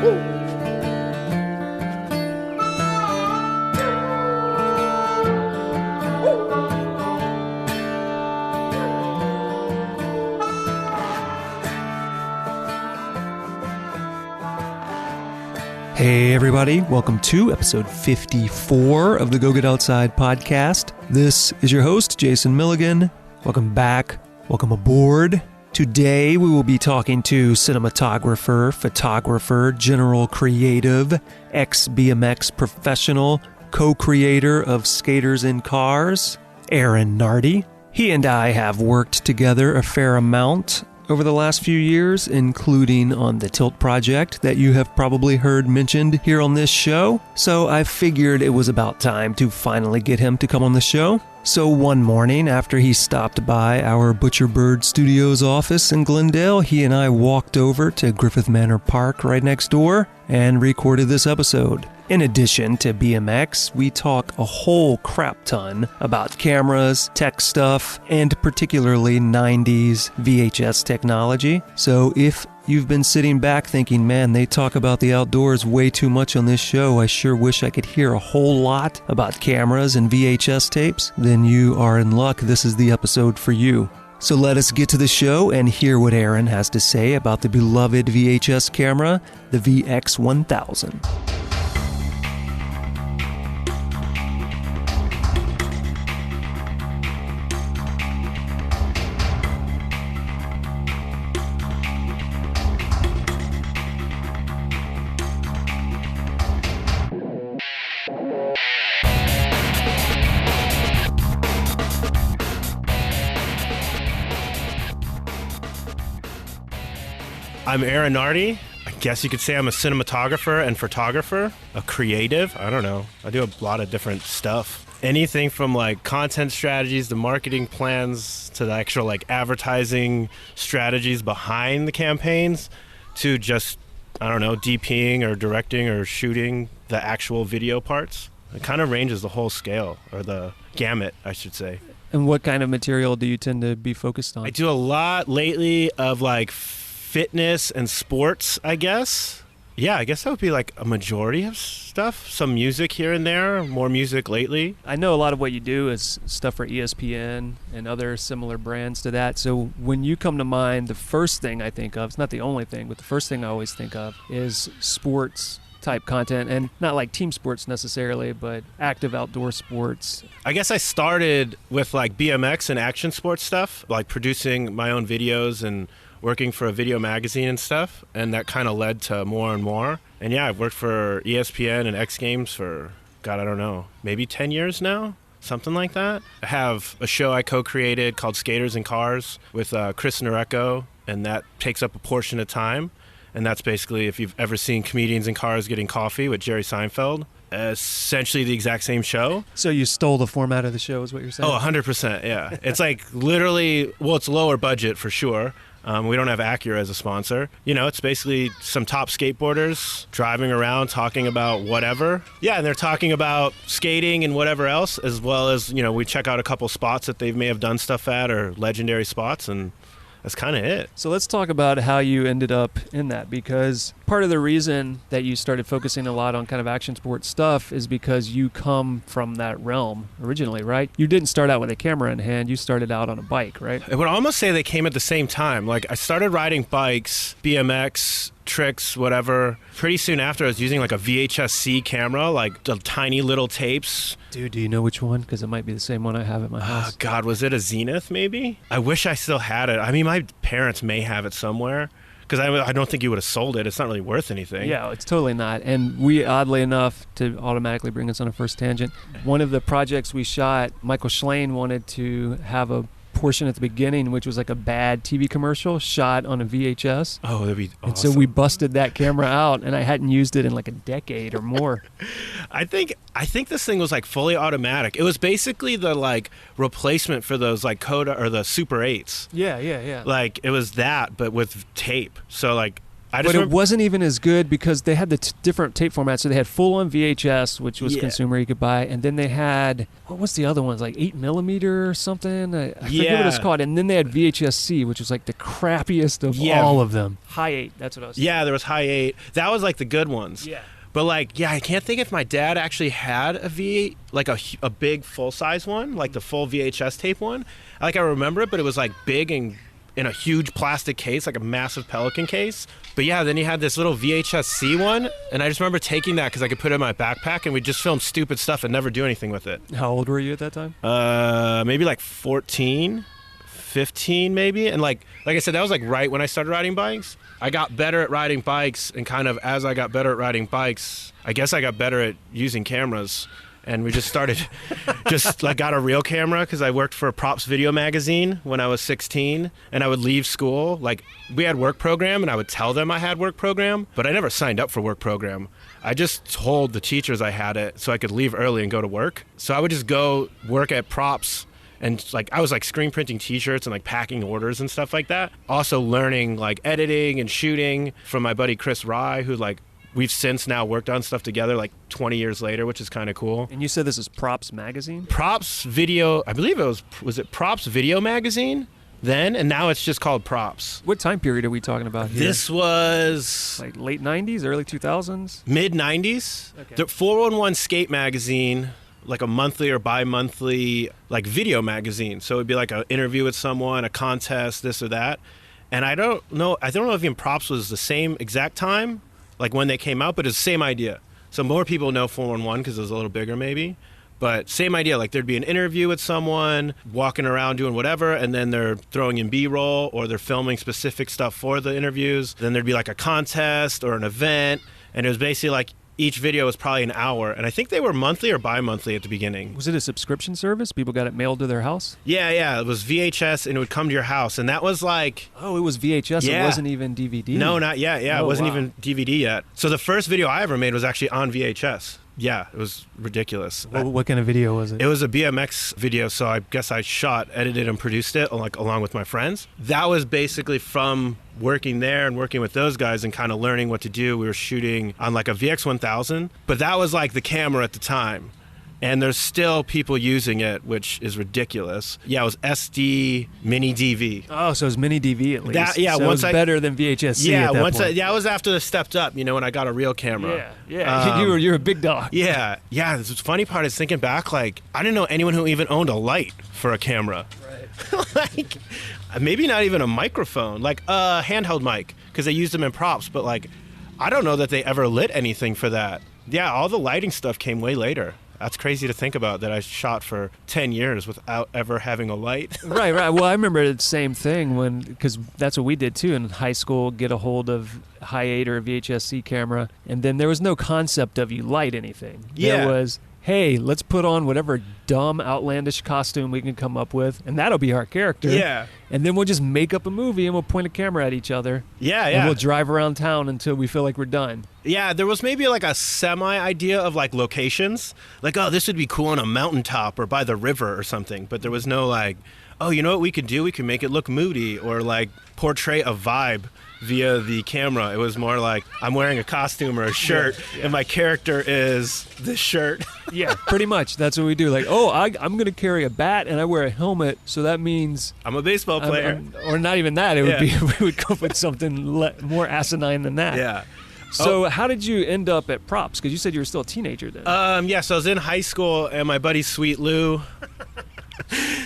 Hey everybody, welcome to episode 54 of the Go Get Outside podcast. This is your host, Jason Milligan. Welcome back, welcome aboard. Today we will be talking to cinematographer, photographer, general creative, ex-BMX professional, co-creator of Skaters in Cars, Aaron Nardi. He and I have worked together a fair amount over the last few years, including on the TYLT project that you have probably heard mentioned here on this show. So I figured it was about time to finally get him to come on the show. So one morning after he stopped by our Butcherbird Studios office in Glendale, he and I walked over to Griffith Manor Park right next door and recorded this episode. In addition to BMX, we talk a whole crap ton about cameras, tech stuff, and particularly 90s VHS technology. So if you've been sitting back thinking, man, they talk about the outdoors way too much on this show, I sure wish I could hear a whole lot about cameras and VHS tapes, then you are in luck. This is the episode for you. So let us get to the show and hear what Aaron has to say about the beloved VHS camera, the VX1000. I'm Aaron Nardi. I guess you could say I'm a cinematographer and photographer, a creative. I don't know. I do a lot of different stuff. Anything from like content strategies to marketing plans to the actual like advertising strategies behind the campaigns to just, I don't know, DPing or directing or shooting the actual video parts. It kind of ranges the whole scale, or the gamut, I should say. And what kind of material do you tend to be focused on? I do a lot lately of like fitness and sports, I guess. Yeah, I guess that would be like a majority of stuff. Some music here and there, more music lately. I know a lot of what you do is stuff for ESPN and other similar brands to that. So when you come to mind, the first thing I think of, it's not the only thing, but the first thing I always think of is sports type content, and not like team sports necessarily, but active outdoor sports. I guess I started with like BMX and action sports stuff, like producing my own videos and working for a video magazine and stuff, and that kind of led to more and more. And yeah, I've worked for ESPN and X Games for, God, I don't know, maybe 10 years now, something like that. I have a show I co-created called Skaters in Cars with Chris Noreco, and that takes up a portion of time. And that's basically, if you've ever seen Comedians in Cars Getting Coffee with Jerry Seinfeld, essentially the exact same show. So you stole the format of the show is what you're saying? Oh, 100%, yeah. It's like literally, well, it's lower budget for sure. We don't have Acura as a sponsor. You know, it's basically some top skateboarders driving around talking about whatever. Yeah, and they're talking about skating and whatever else, as well as, you know, we check out a couple spots that they may have done stuff at, or legendary spots, and that's kind of it. So let's talk about how you ended up in that, because part of the reason that you started focusing a lot on kind of action sports stuff is because you come from that realm originally, right? You didn't start out with a camera in hand. You started out on a bike, right? I would almost say they came at the same time. Like, I started riding bikes, BMX, tricks, whatever. Pretty soon after, I was using like a VHS-C camera, like the tiny little tapes. Dude, do you know which one? Because it might be the same one I have at my house. God, was it a Zenith maybe? I wish I still had it. I mean, my parents may have it somewhere, because I don't think you would have sold it. It's not really worth anything. Yeah, it's totally not. And we, oddly enough, to automatically bring us on a first tangent, one of the projects we shot, Michael Schlane wanted to have a portion at the beginning, which was like a bad TV commercial shot on a VHS. Oh, that'd be awesome. And so we busted that camera out, and I hadn't used it in like a decade or more. I think this thing was like fully automatic. It was basically the like replacement for those like Coda or the Super 8s. Yeah. Like it was that, but with tape. So like But it wasn't even as good because they had the different tape formats. So they had full on VHS, which was consumer you could buy, and then they had what was the other ones, like 8mm or something? I forget what it's called. And then they had VHS-C, which was like the crappiest of all of them. High 8, that's what I was saying. Yeah, there was High 8. That was like the good ones. Yeah. But like, I can't think if my dad actually had a big full-size one, like the full VHS tape one. Like I remember it, but it was like big and in a huge plastic case, like a massive Pelican case. But yeah, then he had this little VHS-C one, and I just remember taking that because I could put it in my backpack, and we'd just film stupid stuff and never do anything with it. How old were you at that time? Maybe like 14, 15 maybe. And like I said, that was like right when I started riding bikes. I got better at riding bikes, and kind of as I got better at riding bikes, I guess I got better at using cameras. And we just started, got a real camera because I worked for a Props Video magazine when I was 16, and I would leave school. Like, we had work program, and I would tell them I had work program, but I never signed up for work program. I just told the teachers I had it so I could leave early and go to work. So I would just go work at Props, and I was screen printing t-shirts and packing orders and stuff like that. Also learning editing and shooting from my buddy Chris Rye, who we've since now worked on stuff together 20 years later, which is kind of cool. And you said this is Props Magazine? Props Video, I believe was it Props Video Magazine then? And now it's just called Props. What time period are we talking about here? This was... late 90s, early 2000s? Mid-90s. Okay. The 411 Skate Magazine, a monthly or bi-monthly video magazine. So it'd be an interview with someone, a contest, this or that. And I don't know if even Props was the same exact time, when they came out, but it's the same idea. So more people know 411 because it was a little bigger maybe, but same idea. There'd be an interview with someone, walking around doing whatever, and then they're throwing in B-roll or they're filming specific stuff for the interviews. Then there'd be a contest or an event, and it was basically each video was probably an hour, and I think they were monthly or bi-monthly at the beginning. Was it a subscription service? People got it mailed to their house? Yeah. It was VHS, and it would come to your house, and that was Oh, it was VHS. Yeah. It wasn't even DVD? No, not yet. Yeah, it wasn't even DVD yet. So the first video I ever made was actually on VHS. Yeah, it was ridiculous. What kind of video was it? It was a BMX video, so I guess I shot, edited, and produced it along with my friends. That was basically from working there and working with those guys and kind of learning what to do. We were shooting on a VX1000, but that was the camera at the time. And there's still people using it, which is ridiculous. Yeah, it was SD Mini DV. Oh, so it was Mini DV at least. So it was better than VHS-C at that point. It was after the stepped up, when I got a real camera. Yeah. You're a big dog. Yeah. The funny part is thinking back, I didn't know anyone who even owned a light for a camera. Right. Maybe not even a microphone, a handheld mic, because they used them in Props, but I don't know that they ever lit anything for that. Yeah, all the lighting stuff came way later. That's crazy to think about, that I shot for 10 years without ever having a light. Right. Well, I remember the same thing because that's what we did too in high school, get a hold of High 8 or a VHS-C camera, and then there was no concept of you light anything. Yeah. There was, hey, let's put on whatever dumb, outlandish costume we can come up with, and that'll be our character. Yeah. And then we'll just make up a movie and we'll point a camera at each other. Yeah. And we'll drive around town until we feel like we're done. Yeah, there was maybe a semi-idea of locations. Oh, this would be cool on a mountaintop or by the river or something. But there was no oh, you know what we could do? We could make it look moody or portray a vibe via the camera. It was more I'm wearing a costume or a shirt and my character is this shirt. Yeah, pretty much. That's what we do. I'm going to carry a bat and I wear a helmet, so that means I'm a baseball player. Or not even that. It would be, we would go with something more asinine than that. Yeah. So how did you end up at Props? Because you said you were still a teenager then. So I was in high school, and my buddy Sweet Lou.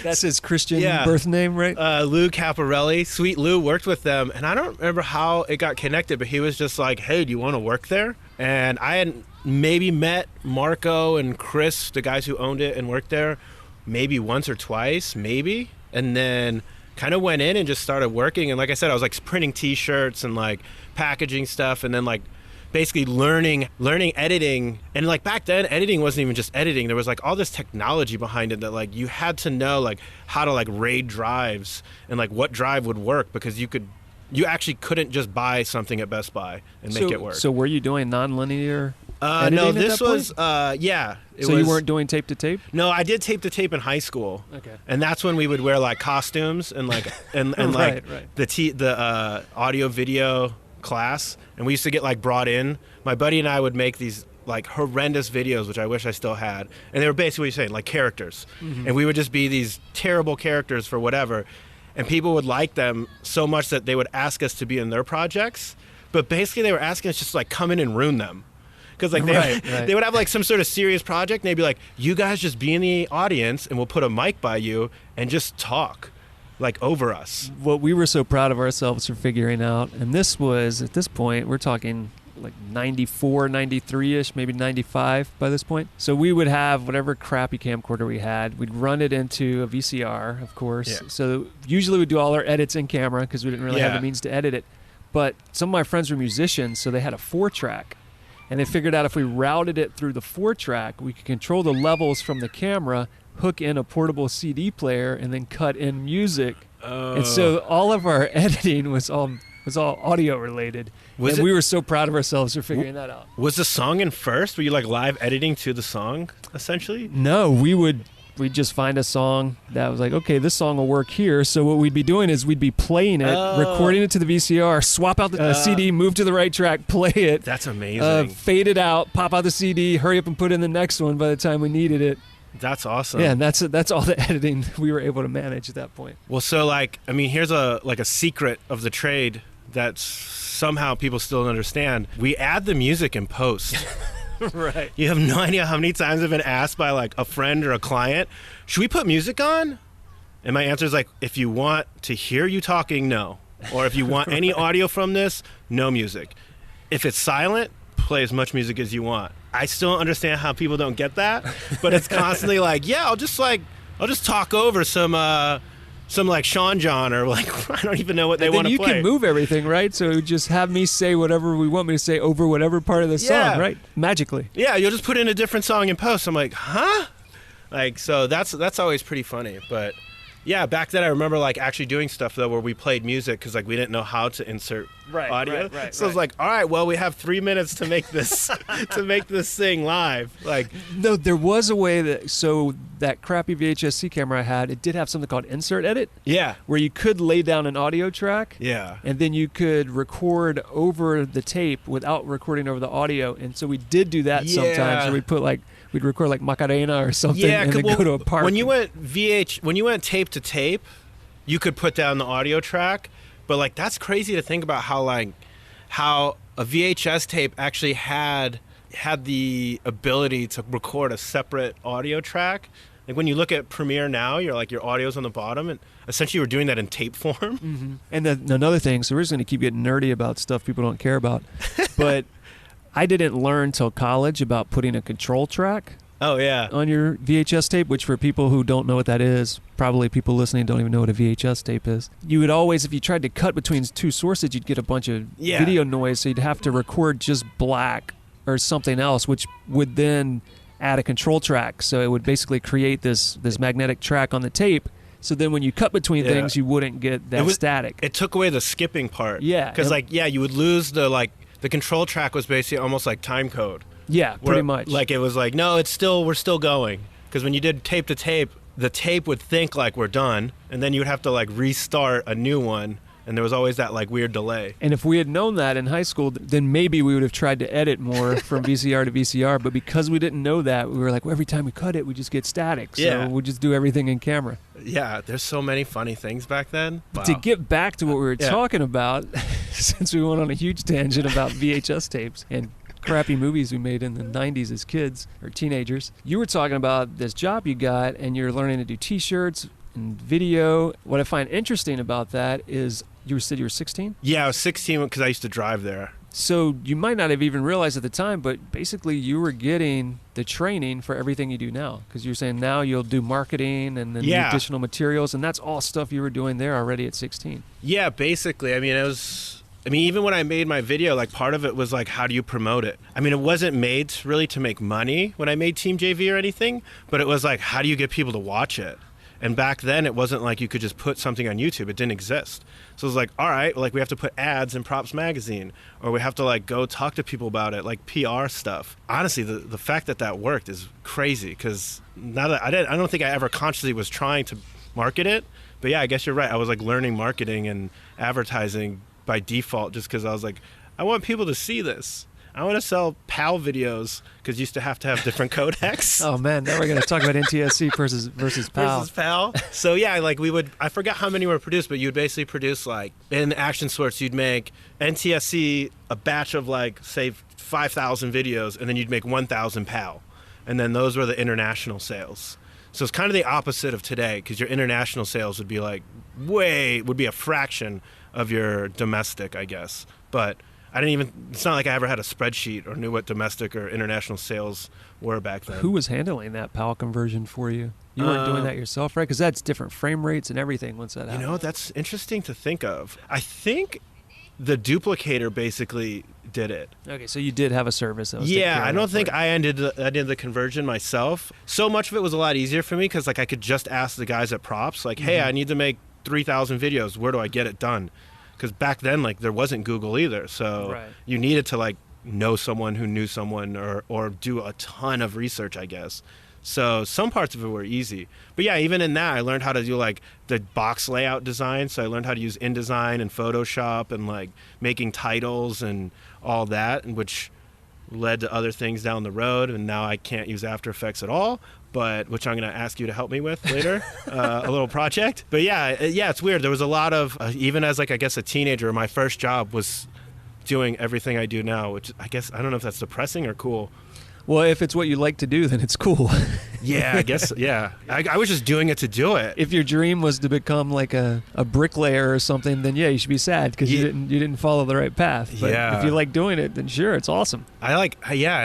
That's his Christian birth name, right? Lou Caparelli. Sweet Lou worked with them, and I don't remember how it got connected, but he was just hey, do you want to work there? And I had maybe met Marco and Chris, the guys who owned it and worked there, maybe once or twice, maybe. And then kind of went in and just started working. And like I said, I was printing T-shirts and packaging stuff, and then basically learning editing. And back then, editing wasn't even just editing. There was all this technology behind it that you had to know how to raid drives and what drive would work, because you actually couldn't just buy something at Best Buy and make it work. So were you doing non-linear editing no, at this that point? was You weren't doing tape to tape? No, I did tape to tape in high school. Okay. And that's when we would wear costumes and and right. the audio video class, and we used to get like brought in. My buddy and I would make these like horrendous videos, which I wish I still had, and they were basically what you're saying, like characters, and we would just be these terrible characters for whatever, and people would like them so much that they would ask us to be in their projects, but basically they were asking us just to, like, come in and ruin them. Because like they would have like some sort of serious project, and they'd be like, you guys just be in the audience and we'll put a mic by you and just talk like over us. What we were so proud of ourselves for figuring out, and this was, at this point, we're talking like 94, 93-ish, maybe 95 by this point. So we would have whatever crappy camcorder we had. We'd run it into a VCR, of course. Yeah. So usually we'd do all our edits in camera because we didn't really have the means to edit it. But some of my friends were musicians, so they had a 4-track. And they figured out if we routed it through the 4-track, we could control the levels from the camera, hook in a portable CD player, and then cut in music. Oh. And so all of our editing was all audio related. We were so proud of ourselves for figuring that out. Was the song in first? Were you like live editing to the song, essentially? No, we'd just find a song that was like, okay, this song will work here. So what we'd be doing is we'd be playing it, recording it to the VCR, swap out the CD, move to the right track, play it. That's amazing. Fade it out, pop out the CD, hurry up and put in the next one by the time we needed it. That's awesome. Yeah, and that's all the editing we were able to manage at that point. Well, so like, I mean, here's a secret of the trade that somehow people still don't understand. We add the music in post. Right. You have no idea how many times I've been asked by like a friend or a client, should we put music on? And my answer is like, if you want to hear you talking, no. Or if you want any audio from this, no music. If it's silent, play as much music as you want. I still don't understand how people don't get that, but it's constantly like, yeah, I'll just talk over some like Sean John, or like, I don't even know what they want to play. You can move everything, right? So just have me say whatever we want me to say over whatever part of the song, right? Magically. Yeah, you'll just put in a different song in post. I'm like, huh? Like, so that's always pretty funny. But yeah, back then I remember like actually doing stuff though where we played music because like we didn't know how to insert audio. So I was like, all right, well, we have 3 minutes to make this thing live. Like, no, there was a way that crappy VHS-C camera I had, it did have something called insert edit. Yeah. Where you could lay down an audio track. Yeah. And then you could record over the tape without recording over the audio. And so we did do that sometimes. Where we'd record like Macarena or something and then go to a park. When you went tape to tape, you could put down the audio track. But like, that's crazy to think about how a VHS tape actually had the ability to record a separate audio track. Like when you look at Premiere now, your audio's on the bottom, and essentially we're doing that in tape form. Mm-hmm. And then another thing, so we're just going to keep getting nerdy about stuff people don't care about, but I didn't learn till college about putting a control track. Oh, yeah. On your VHS tape, which for people who don't know what that is, probably people listening don't even know what a VHS tape is. You would always, if you tried to cut between two sources, you'd get a bunch of video noise, so you'd have to record just black or something else, which would then add a control track. So it would basically create this magnetic track on the tape. So then when you cut between things, you wouldn't get that static. It took away the skipping part. Yeah. Because you would lose the control track was basically almost like time code. Yeah, pretty much. Like it was like, no, we're still going. Because when you did tape to tape, the tape would think like we're done, and then you would have to like restart a new one, and there was always that like weird delay. And if we had known that in high school, then maybe we would have tried to edit more from VCR to VCR, but because we didn't know that, we were like, well, every time we cut it, we just get static, so we'll just do everything in camera. Yeah, there's so many funny things back then. Wow. To get back to what we were talking about, since we went on a huge tangent about VHS tapes and crappy movies we made in the 90s as kids or teenagers. You were talking about this job you got, and you're learning to do T-shirts and video. What I find interesting about that is you said you were 16? Yeah, I was 16 because I used to drive there. So you might not have even realized at the time, but basically you were getting the training for everything you do now, because you're saying now you'll do marketing and then the additional materials, and that's all stuff you were doing there already at 16. Yeah, basically. I mean, even when I made my video, like part of it was like, how do you promote it? I mean, it wasn't made really to make money when I made Team JV or anything, but it was like, how do you get people to watch it? And back then it wasn't like you could just put something on YouTube. It didn't exist. So it was like, all right, like we have to put ads in Props Magazine, or we have to like go talk to people about it, like PR stuff. Honestly, the fact that worked is crazy, because now that I don't think I ever consciously was trying to market it, but yeah, I guess you're right. I was like learning marketing and advertising by default, just because I was like, I want people to see this. I want to sell PAL videos because you used to have different codecs. Oh man, now we're going to talk about NTSC versus PAL. Versus PAL. So yeah, like I forgot how many were produced, but you'd basically produce like in action sports, you'd make NTSC a batch of like say 5,000 videos, and then you'd make 1,000 PAL, and then those were the international sales. So it's kind of the opposite of today, because your international sales would be like would be a fraction of your domestic, I guess. But it's not like I ever had a spreadsheet or knew what domestic or international sales were back then. Who was handling that PAL conversion for you? You weren't doing that yourself, right? Because that's different frame rates and everything once that happens. That's interesting to think of. I think the duplicator basically did it. Okay, so you did have a service that was I don't think I did the conversion myself. So much of it was a lot easier for me because like I could just ask the guys at props, like, hey, I need to make 3,000 videos. Where do I get it done? Because back then, like, there wasn't Google either, so you needed to like know someone who knew someone, or do a ton of research, I guess. So some parts of it were easy, but yeah, even in that, I learned how to do like the box layout design. So I learned how to use InDesign and Photoshop and like making titles and all that, and which led to other things down the road. And now I can't use After Effects at all, but which I'm going to ask you to help me with later, a little project. But yeah, it's weird. There was a lot of, even as like, I guess a teenager, my first job was doing everything I do now, which I guess, I don't know if that's depressing or cool. Well, if it's what you like to do, then it's cool. Yeah, I guess, yeah. I was just doing it to do it. If your dream was to become like a bricklayer or something, then yeah, you should be sad because you didn't follow the right path. But if you like doing it, then sure, it's awesome. I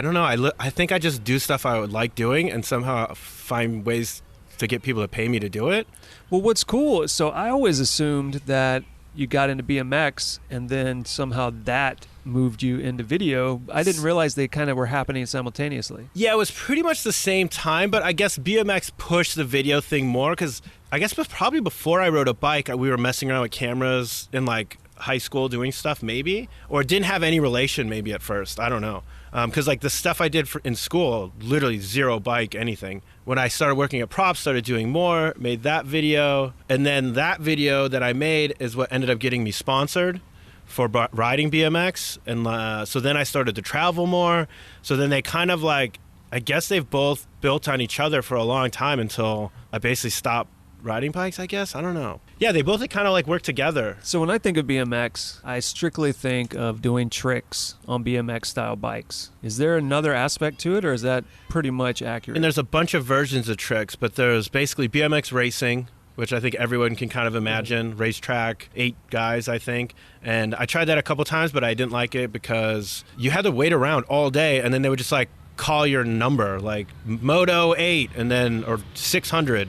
don't know. I think I just do stuff I would like doing and somehow find ways to get people to pay me to do it. Well, what's cool, so I always assumed that you got into BMX and then somehow that moved you into video. I didn't realize they kind of were happening simultaneously. Yeah, it was pretty much the same time, but I guess BMX pushed the video thing more because I guess probably before I rode a bike, we were messing around with cameras in like high school doing stuff maybe, or it didn't have any relation maybe at first. I don't know. Because like the stuff I did in school, literally zero bike, anything. When I started working at props, started doing more, made that video, and then that video that I made is what ended up getting me sponsored for riding BMX. And so then I started to travel more. So then they kind of like, I guess they've both built on each other for a long time until I basically stopped riding bikes, I guess. I don't know. Yeah, they both kind of like work together. So when I think of BMX, I strictly think of doing tricks on BMX style bikes. Is there another aspect to it, or is that pretty much accurate? And there's a bunch of versions of tricks, but there's basically BMX racing, which I think everyone can kind of imagine. Racetrack, 8 guys, I think. And I tried that a couple times, but I didn't like it because you had to wait around all day, and then they would just like call your number, like Moto 8, and then, or 600.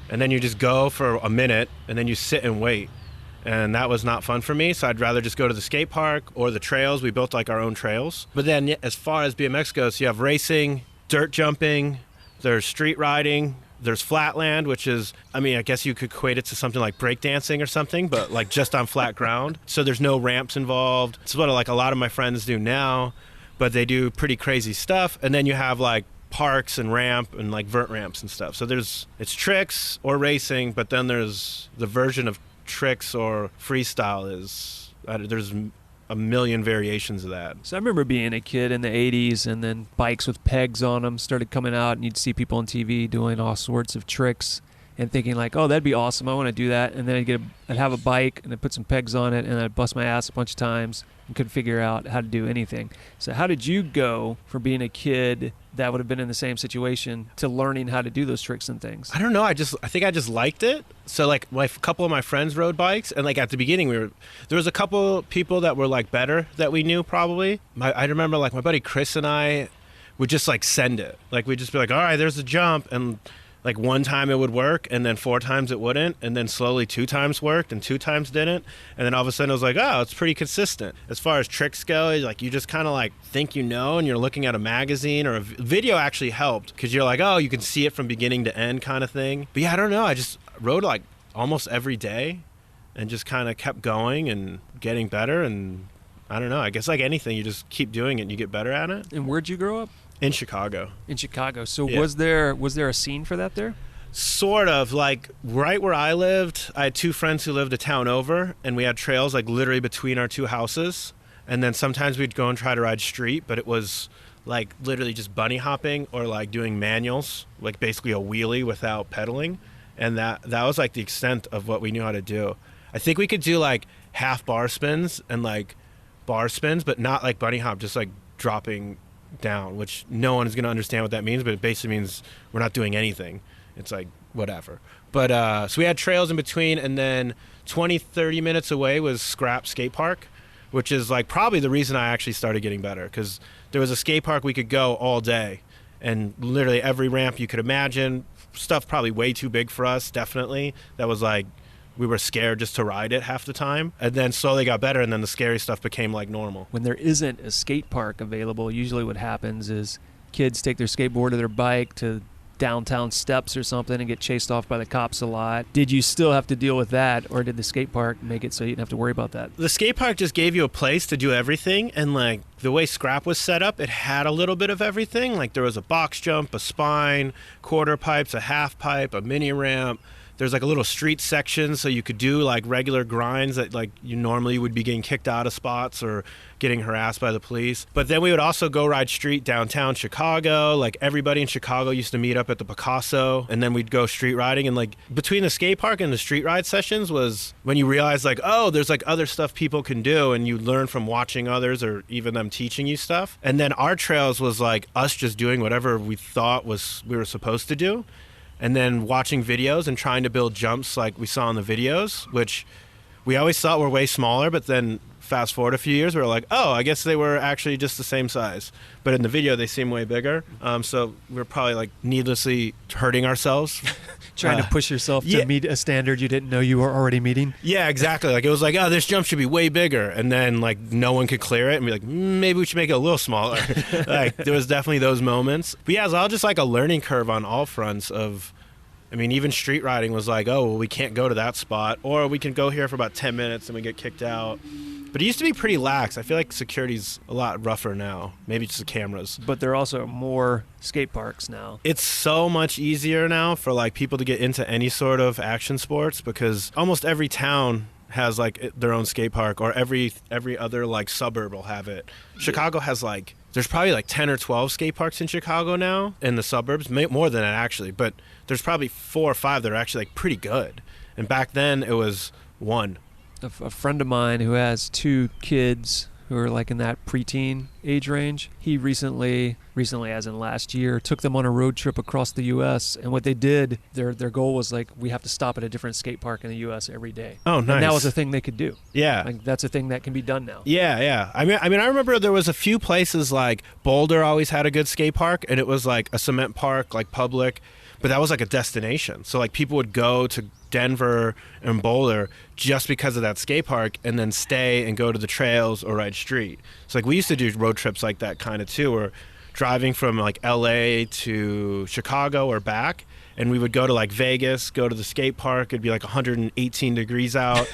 And then you just go for a minute, and then you sit and wait. And that was not fun for me, so I'd rather just go to the skate park or the trails. We built like our own trails. But then as far as BMX goes, you have racing, dirt jumping, there's street riding, there's flatland, which is, I mean, I guess you could equate it to something like breakdancing or something, but like just on flat ground. So there's no ramps involved. It's what like a lot of my friends do now, but they do pretty crazy stuff. And then you have like parks and ramp and like vert ramps and stuff. So it's tricks or racing, but then there's the version of tricks or freestyle there's a million variations of that. So I remember being a kid in the 80s, and then bikes with pegs on them started coming out, and you'd see people on TV doing all sorts of tricks and thinking like, oh, that'd be awesome, I want to do that. And then I'd have a bike and I'd put some pegs on it, and I'd bust my ass a bunch of times and couldn't figure out how to do anything. So how did you go from being a kid that would have been in the same situation to learning how to do those tricks and things? I don't know. I think I just liked it. So like a couple of my friends rode bikes, and like at the beginning there was a couple people that were like better that we knew probably. I remember like my buddy Chris and I would just like send it. Like we'd just be like, all right, there's a jump, and like one time it would work, and then 4 times it wouldn't, and then slowly 2 times worked and 2 times didn't, and then all of a sudden it was like, oh, it's pretty consistent. As far as tricks go, like you just kind of like think you know, and you're looking at a magazine or a video actually helped because you're like, oh, you can see it from beginning to end kind of thing. But yeah, I don't know. I just rode like almost every day and just kind of kept going and getting better. And I don't know. I guess like anything, you just keep doing it and you get better at it. And where'd you grow up? In Chicago. In Chicago. So yeah. Was there a scene for that there? Sort of. Like right where I lived, I had 2 friends who lived a town over, and we had trails like literally between our 2 houses. And then sometimes we'd go and try to ride street, but it was like literally just bunny hopping or like doing manuals, like basically a wheelie without pedaling. And that was like the extent of what we knew how to do. I think we could do like half bar spins and like bar spins, but not like bunny hop, just like dropping down, which no one is going to understand what that means, but it basically means we're not doing anything. It's like whatever. But so we had trails in between, and then 20-30 minutes away was Scrap Skate Park, which is like probably the reason I actually started getting better, because there was a skate park we could go all day, and literally every ramp you could imagine, stuff probably way too big for us, definitely. That was like, we were scared just to ride it half the time, and then slowly got better, and then the scary stuff became like normal. When there isn't a skate park available, usually what happens is kids take their skateboard or their bike to downtown steps or something and get chased off by the cops a lot. Did you still have to deal with that, or did the skate park make it so you didn't have to worry about that? The skate park just gave you a place to do everything, and like the way Scrap was set up, it had a little bit of everything. Like there was a box jump, a spine, quarter pipes, a half pipe, a mini ramp. There's like a little street section, so you could do like regular grinds that like you normally would be getting kicked out of spots or getting harassed by the police. But then we would also go ride street downtown Chicago. Like everybody in Chicago used to meet up at the Picasso, and then we'd go street riding. And like between the skate park and the street ride sessions was when you realize like, oh, there's like other stuff people can do, and you learn from watching others or even them teaching you stuff. And then our trails was like us just doing whatever we thought we were supposed to do. And then watching videos and trying to build jumps like we saw in the videos, which we always thought were way smaller, but then fast forward a few years, we were like, oh, I guess they were actually just the same size. But in the video, they seem way bigger. So we're probably like needlessly hurting ourselves. Trying to push yourself to meet a standard you didn't know you were already meeting? Yeah, exactly. Like it was like, oh, this jump should be way bigger. And then like no one could clear it and be like, maybe we should make it a little smaller. Like there was definitely those moments. But yeah, it was all just like a learning curve on all fronts of, I mean, even street riding was like, oh, well, we can't go to that spot, or we can go here for about 10 minutes and we get kicked out. But it used to be pretty lax. I feel like security's a lot rougher now. Maybe just the cameras. But there are also more skate parks now. It's so much easier now for like people to get into any sort of action sports, because almost every town has like their own skate park, or every other like suburb will have it. Chicago has like, there's probably like 10 or 12 skate parks in Chicago now in the suburbs, more than that actually, but there's probably 4 or 5 that are actually like pretty good. And back then it was one. A friend of mine who has 2 kids who are like in that preteen age range, he recently as in last year, took them on a road trip across the U.S. And what they did, their goal was like, we have to stop at a different skate park in the U.S. every day. Oh, nice. And that was a thing they could do. Yeah. Like that's a thing that can be done now. Yeah. I mean, I remember there was a few places like Boulder always had a good skate park, and it was like a cement park, like public, but that was like a destination. So like people would go to Denver and Boulder just because of that skate park, and then stay and go to the trails or ride street. So like we used to do road trips like that kind of too, or driving from like LA to Chicago or back, and we would go to like Vegas, go to the skate park. It'd be like 118 degrees out,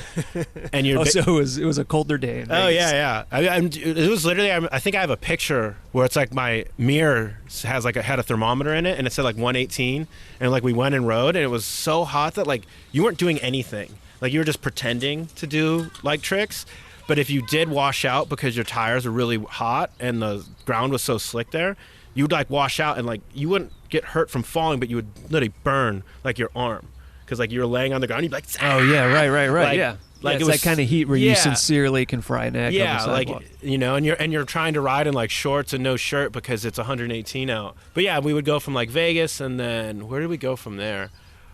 and you're so it was a colder day in Vegas. Oh yeah. It was literally. I think I have a picture where it's like my mirror has like had a thermometer in it, and it said like 118, and like we went and rode, and it was so hot that like you weren't doing anything. Like you were just pretending to do like tricks. But if you did wash out because your tires were really hot and the ground was so slick there, you would like wash out, and like you wouldn't get hurt from falling, but you would literally burn like your arm, because like you were laying on the ground. You'd be like, oh yeah, right, like, yeah. Like it's it was that kind of heat where you sincerely can fry an egg. Yeah, on the sidewalk. like and you're trying to ride in like shorts and no shirt because it's 118 out. But yeah, we would go from like Vegas, and then where did we go from there?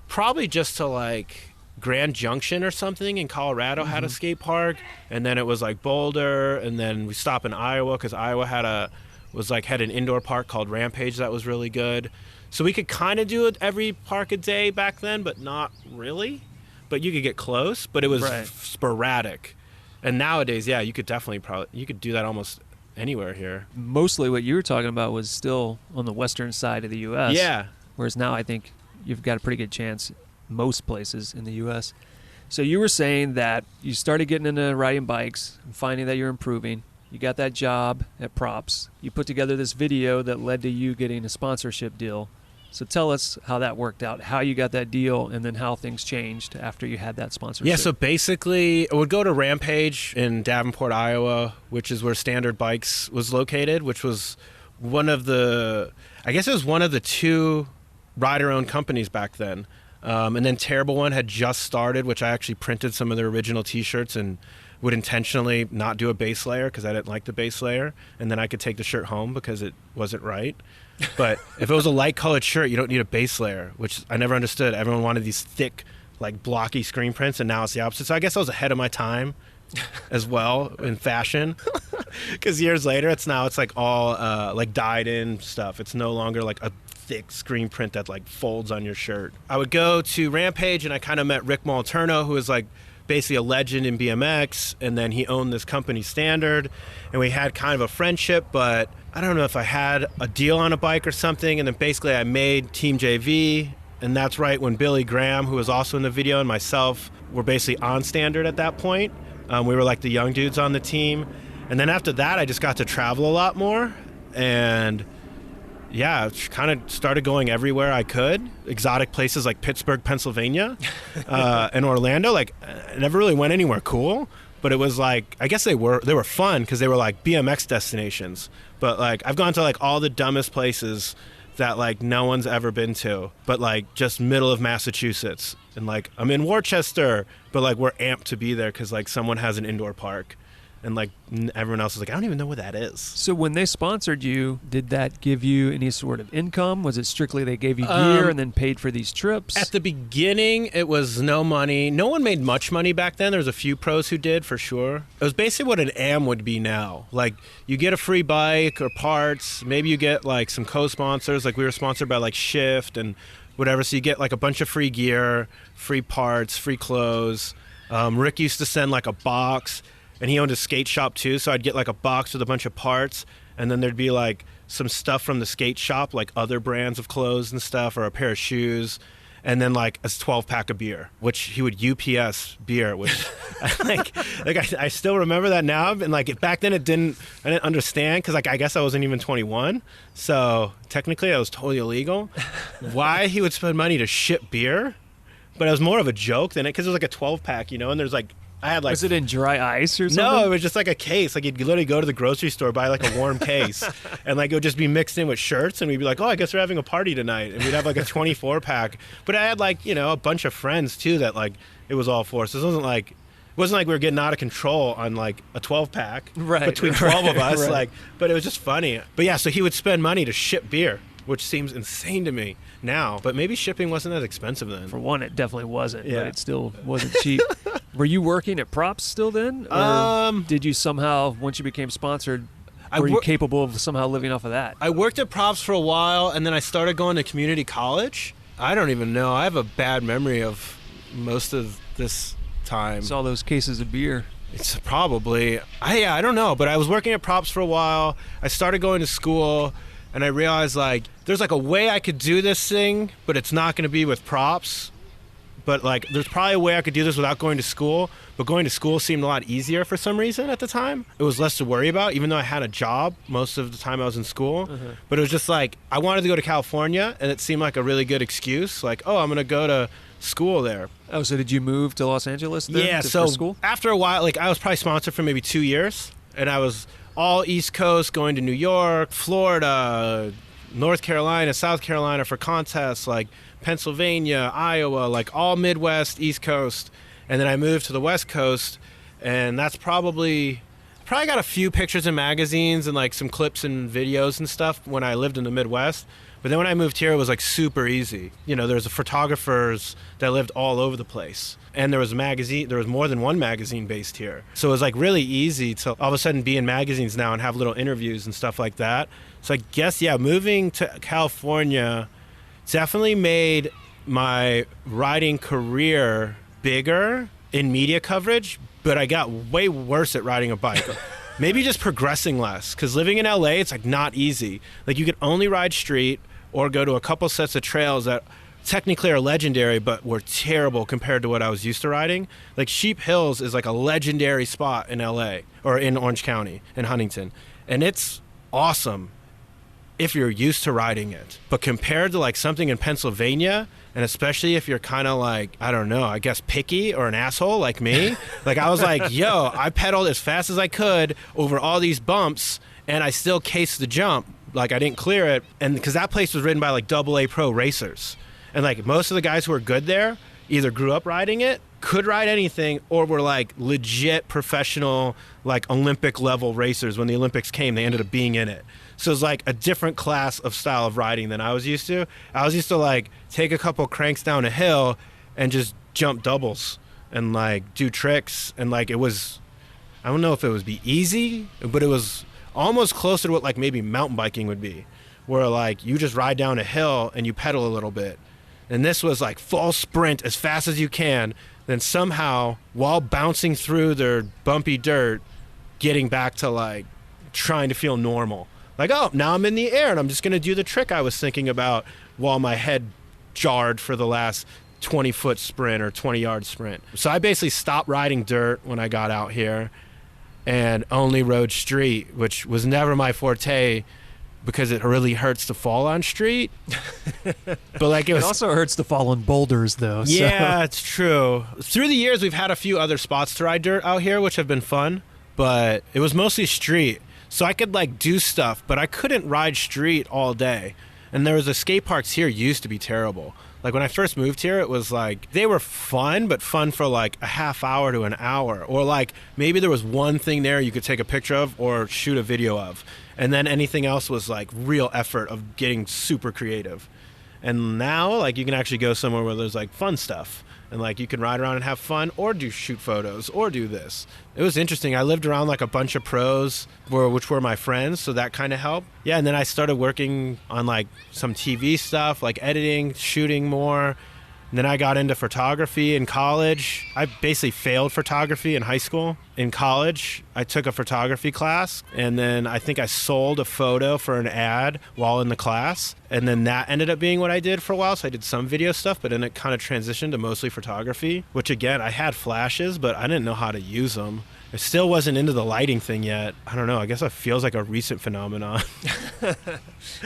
Probably just to like Grand Junction or something in Colorado had a skate park, and then it was like Boulder, and then we stopped in Iowa because Iowa had an indoor park called Rampage that was really good. So we could kind of do it every park a day back then, but not really. But you could get close, but it was sporadic. And nowadays, yeah, you could definitely you could do that almost anywhere here. Mostly what you were talking about was still on the western side of the U.S. Yeah. Whereas now I think you've got a pretty good chance most places in the U.S. So you were saying that you started getting into riding bikes and finding that you're improving. You got that job at Props. You put together this video that led to you getting a sponsorship deal. So tell us how that worked out, how you got that deal, and then how things changed after you had that sponsorship. Yeah, so basically, I would go to Rampage in Davenport, Iowa, which is where Standard Bikes was located, which was one of the, I guess it was one of the two rider-owned companies back then. And then Terrible One had just started, which I actually printed some of their original T-shirts and would intentionally not do a base layer because I didn't like the base layer. And then I could take the shirt home because it wasn't right. But if it was a light-colored shirt, you don't need a base layer, which I never understood. Everyone wanted these thick, like blocky screen prints, and now it's the opposite. So I guess I was ahead of my time as well in fashion. Because years later, it's like all like dyed-in stuff. It's no longer like a thick screen print that like folds on your shirt. I would go to Rampage and I kind of met Rick Moliterno, who was like basically a legend in BMX, and then he owned this company Standard, and we had kind of a friendship, but I don't know if I had a deal on a bike or something, and then basically I made Team JV, and that's right when Billy Graham, who was also in the video, and myself were basically on Standard at that point. We were like the young dudes on the team, and then after that I just got to travel a lot more, and yeah, kind of started going everywhere I could. Exotic places like Pittsburgh, Pennsylvania, and Orlando. Like, I never really went anywhere cool, but it was like, I guess they were fun because they were like BMX destinations. But like, I've gone to like all the dumbest places that like no one's ever been to, but like just middle of Massachusetts. And like, I'm in Worcester, but like we're amped to be there because like someone has an indoor park. And like everyone else is like, I don't even know what that is. So when they sponsored you, did that give you any sort of income? Was it strictly they gave you gear and then paid for these trips? At the beginning, it was no money. No one made much money back then. There was a few pros who did, for sure. It was basically what an AM would be now. Like, you get a free bike or parts. Maybe you get like some co-sponsors. Like, we were sponsored by like Shift and whatever. So you get like a bunch of free gear, free parts, free clothes. Rick used to send like a box. And he owned a skate shop too, so I'd get like a box with a bunch of parts, and then there'd be like some stuff from the skate shop, like other brands of clothes and stuff, or a pair of shoes, and then like a 12-pack of beer, which he would UPS beer, which I still remember that now. And like back then I didn't understand because like I guess I wasn't even 21, so technically I was totally illegal. Why he would spend money to ship beer, but it was more of a joke than it, because it was like a 12-pack, you know, and there's like. I had like, was it in dry ice or something? No, it was just like a case. Like, you'd literally go to the grocery store, buy like a warm case, and like it would just be mixed in with shirts, and we'd be like, oh, I guess we're having a party tonight, and we'd have like a 24-pack. But I had like, you know, a bunch of friends too that like it was all for. So it wasn't like we were getting out of control on like a 12-pack between 12 of us. Right. Like, but it was just funny. But yeah, so he would spend money to ship beer, which seems insane to me now, but maybe shipping wasn't as expensive then. For one, it definitely wasn't, but it still wasn't cheap. Were you working at Props still then? Or did you somehow, once you became sponsored, were you capable of somehow living off of that? I worked at Props for a while, and then I started going to community college. I don't even know. I have a bad memory of most of this time. It's all those cases of beer. It's probably. I don't know, but I was working at Props for a while. I started going to school. And I realized, like, there's, like, a way I could do this thing, but it's not going to be with Props. But, like, there's probably a way I could do this without going to school. But going to school seemed a lot easier for some reason at the time. It was less to worry about, even though I had a job most of the time I was in school. But it was just, like, I wanted to go to California, and it seemed like a really good excuse. Like, oh, I'm going to go to school there. Oh, so did you move to Los Angeles then? Yeah, for school? After a while, like, I was probably sponsored for maybe 2 years. And I was all East Coast, going to New York, Florida, North Carolina, South Carolina for contests, like Pennsylvania, Iowa, like all Midwest, East Coast. And then I moved to the West Coast, and that's probably got a few pictures in magazines and like some clips and videos and stuff when I lived in the Midwest. But then when I moved here, it was like super easy. You know, there's photographers that lived all over the place. And there was more than one magazine based here. So it was like really easy to all of a sudden be in magazines now and have little interviews and stuff like that. So I guess, yeah, moving to California definitely made my riding career bigger in media coverage, but I got way worse at riding a bike. Maybe just progressing less, because living in LA, it's like not easy. Like, you could only ride street or go to a couple sets of trails that technically are legendary, but were terrible compared to what I was used to riding. Like, Sheep Hills is like a legendary spot in LA, or in Orange County, in Huntington. And it's awesome. if you're used to riding it. But compared to like something in Pennsylvania, and especially if you're kind of like, I don't know, I guess picky or an asshole like me, like I was like, yo, I pedaled as fast as I could over all these bumps and I still cased the jump. Like I didn't clear it. And because that place was ridden by like AA pro racers. And like most of the guys who were good there either grew up riding it, could ride anything, or were like legit professional, like Olympic level racers. When the Olympics came, they ended up being in it. So it's like a different class of style of riding than I was used to. I was used to like take a couple cranks down a hill and just jump doubles and like do tricks. And like it was, I don't know if it would be easy, but it was almost closer to what like maybe mountain biking would be, where like you just ride down a hill and you pedal a little bit. And this was like full sprint as fast as you can, then somehow while bouncing through their bumpy dirt, getting back to like trying to feel normal. Like, oh, now I'm in the air and I'm just going to do the trick I was thinking about while my head jarred for the last 20-foot sprint or 20-yard sprint. So I basically stopped riding dirt when I got out here and only rode street, which was never my forte because it really hurts to fall on street. But like it also hurts to fall on boulders, though. Yeah, it's true. Through the years, we've had a few other spots to ride dirt out here, which have been fun, but it was mostly street. So I could like do stuff, but I couldn't ride street all day. And there was a skate parks here used to be terrible. Like when I first moved here, it was like they were fun, but fun for like a half hour to an hour. Or like maybe there was one thing there you could take a picture of or shoot a video of. And then anything else was like real effort of getting super creative. And now like you can actually go somewhere where there's like fun stuff. And like you can ride around and have fun or do shoot photos or do this. It was interesting. I lived around like a bunch of pros which were my friends, so that kind of helped. Yeah, and then I started working on like some TV stuff, like editing, shooting more. And then I got into photography in college. I basically failed photography in high school. In college, I took a photography class, and then I think I sold a photo for an ad while in the class. And then that ended up being what I did for a while. So I did some video stuff, but then it kind of transitioned to mostly photography, which again, I had flashes, but I didn't know how to use them. I still wasn't into the lighting thing yet. I don't know. I guess it feels like a recent phenomenon.